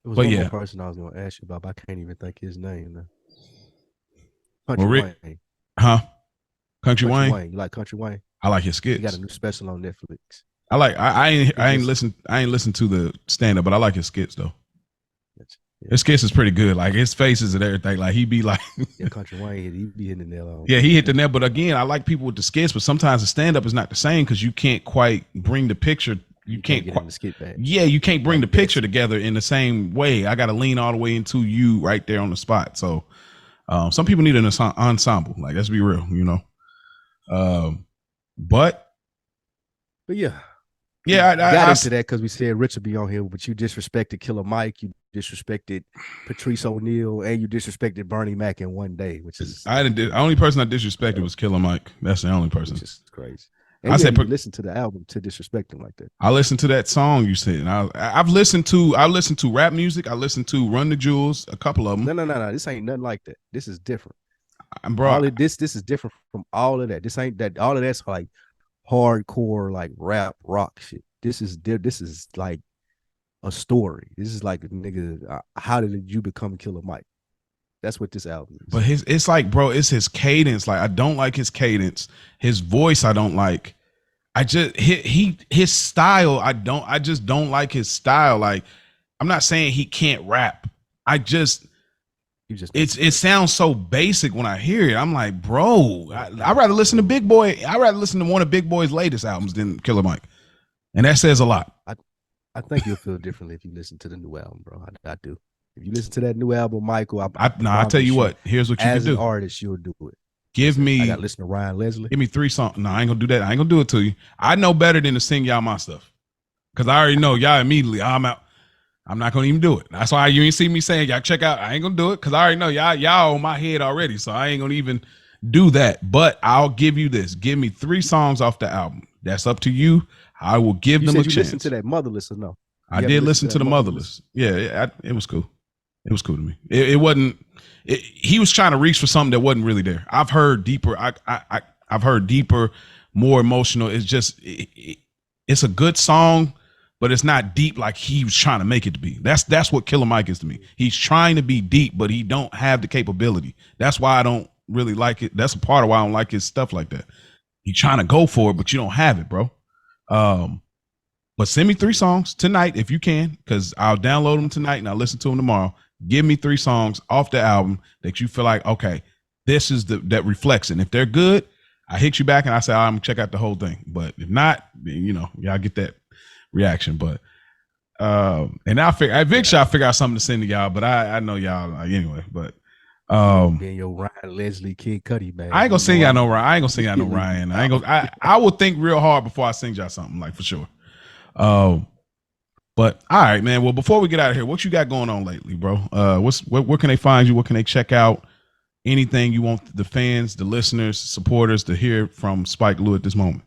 but one yeah. more person I was going to ask you about, but I can't even think his name now. Well, Country Wayne. Huh? Country Wayne? You like Country Wayne? I like his skits. He got a new special on Netflix. I like. I ain't listened to the stand up, but I like his skits though. Yeah. His skits is pretty good. Like his faces and everything. Like he be like, yeah, Country Wayne, he be hitting the nail on. Yeah, he hit the nail. But again, I like people with the skits, but sometimes the stand up is not the same because you can't quite bring the picture. You can't get in the skit bag. Yeah, you can't bring the picture together in the same way. I got to lean all the way into you right there on the spot. So some people need an ensemble. Like, let's be real, But yeah. Yeah, I got into that because we said Rich would be on here, but you disrespected Killer Mike, you disrespected Patrice O'Neal, and you disrespected Bernie Mac in one day, which is the only person I disrespected was Killer Mike. That's the only person. Which is crazy. And I said, listen to the album to disrespect him like that. I listened to that song you said. I've listened to rap music. I listened to Run the Jewels, a couple of them. No. This ain't nothing like that. This is different. Bro, this is different from all of that. This ain't that. All of that's like hardcore, like rap rock shit. This is like a story. This is like, nigga, how did you become Killer Mike? That's what this album is. But it's like, bro, it's his cadence. Like, I don't like his cadence. His voice, I don't like. His style, I just don't like his style. Like, I'm not saying he can't rap. It sounds so basic when I hear it. I'm like, bro, I'd rather listen to Big Boy. I'd rather listen to one of Big Boy's latest albums than Killer Mike. And that says a lot. I think you'll feel differently if you listen to the new album, bro. I do. If you listen to that new album, Michael, I tell you what. Here's what you can do. As an artist, you'll do it. I got to listen to Ryan Leslie. Give me 3 songs. No, I ain't gonna do that. I ain't gonna do it to you. I know better than to sing y'all my stuff, because I already know y'all immediately. I'm out. I'm not gonna even do it. That's why you ain't see me saying y'all check out. I ain't gonna do it because I already know y'all on my head already. So I ain't gonna even do that. But I'll give you this. Give me 3 songs off the album. That's up to you. I will give them a chance. You listened to that Motherless or no? I did listen to the Motherless. Yeah, it was cool. It was cool to me. It wasn't. He was trying to reach for something that wasn't really there. I've heard deeper. I've heard deeper, more emotional. It's just it's a good song, but it's not deep like he was trying to make it to be. That's what Killer Mike is to me. He's trying to be deep, but he don't have the capability. That's why I don't really like it. That's a part of why I don't like his stuff like that. He's trying to go for it, but you don't have it, bro. But send me 3 songs tonight if you can, because I'll download them tonight and I'll listen to them tomorrow. Give me 3 songs off the album that you feel like, okay, this is that reflects it. And if they're good, I hit you back and I say, I'm gonna check out the whole thing. But if not, you know, y'all get that reaction. But and I eventually I'll figure out something to send to y'all, but I know y'all like, anyway. But your Ryan Leslie Kid Cudi, man. I ain't gonna sing y'all no Ryan. I ain't gonna sing y'all no Ryan. I will think real hard before I sing y'all something, like, for sure. But all right, man. Well, before we get out of here, what you got going on lately, bro? Where can they find you? What can they check out? Anything you want the fans, the listeners, supporters to hear from Spike Lee at this moment?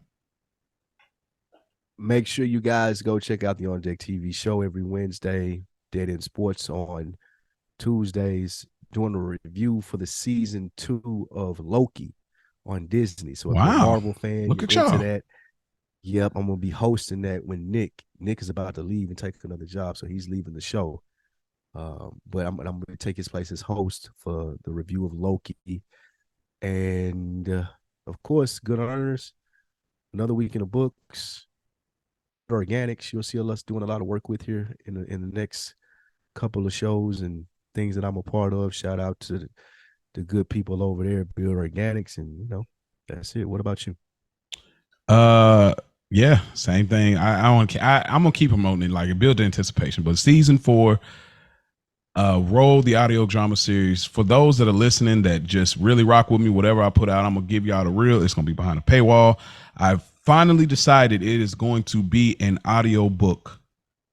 Make sure you guys go check out the On Deck TV show every Wednesday. DeadEnd Sports on Tuesdays. Doing a review for the season 2 of Loki on Disney. So if you're a Marvel fan, look at into y'all. that. Yep, I'm gonna be hosting that when Nick is about to leave and take another job, so he's leaving the show. But I'm gonna take his place as host for the review of Loki, and of course, Good Earners. Another week in the books. Organics, you'll see us doing a lot of work with here in the next couple of shows and things that I'm a part of. Shout out to the good people over there, Build Organics, and you know, that's it. What about you? Yeah, same thing. I'm gonna keep promoting it, like, build the anticipation. But season 4, Roll, the audio drama series. For those that are listening that just really rock with me, whatever I put out, I'm gonna give y'all the real. It's gonna be behind a paywall. I've finally decided it is going to be an audio book.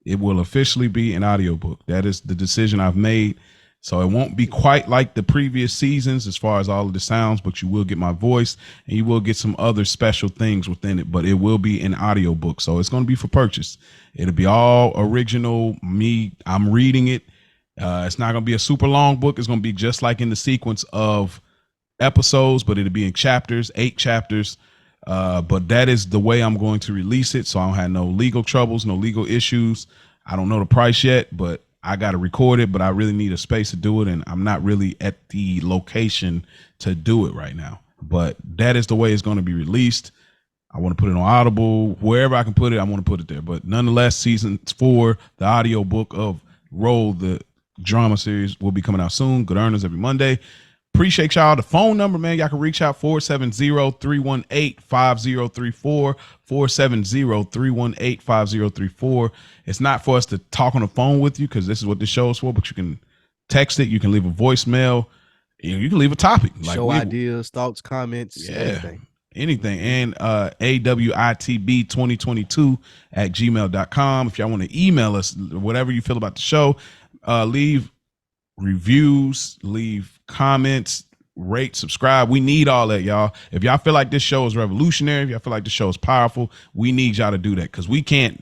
It will officially be an audio book. That is the decision I've made. So it won't be quite like the previous seasons as far as all of the sounds, but you will get my voice and you will get some other special things within it, but it will be an audio book. So it's going to be for purchase. It'll be all original. I'm reading it. It's not going to be a super long book. It's going to be just like in the sequence of episodes, but it'll be in chapters, 8 chapters. But that is the way I'm going to release it. So I don't have no legal troubles, no legal issues. I don't know the price yet, but I got to record it, but I really need a space to do it. And I'm not really at the location to do it right now, but that is the way it's going to be released. I want to put it on Audible, wherever I can put it. I want to put it there, but nonetheless, season 4, the audio book of Roll, the drama series, will be coming out soon. Good Earners every Monday. Appreciate y'all. The phone number, man, y'all can reach out 470-318-5034, 470-318-5034. It's not for us to talk on the phone with you, because this is what this show is for, but you can text it. You can leave a voicemail. You can leave a topic. Like, show ideas, thoughts, comments, anything. And awitb2022@gmail.com. If y'all want to email us, whatever you feel about the show, leave reviews, leave comments, rate, subscribe. We need all that, y'all. If y'all feel like this show is revolutionary, if y'all feel like this show is powerful, we need y'all to do that, because we can't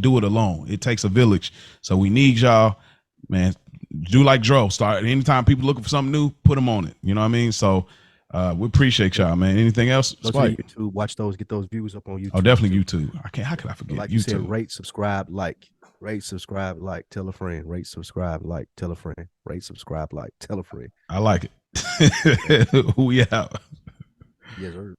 do it alone. It takes a village. So we need y'all, man. Do like Dro. Start anytime people looking for something new, put them on it. You know what I mean? So we appreciate y'all, man. Anything else? Go to YouTube, watch those, get those views up on YouTube. Oh, definitely YouTube. How could I forget? Like YouTube. You said, rate, subscribe, like. Rate, subscribe, like, tell a friend. Rate, subscribe, like, tell a friend. Rate, subscribe, like, tell a friend. I like it. We out. Yes, sir.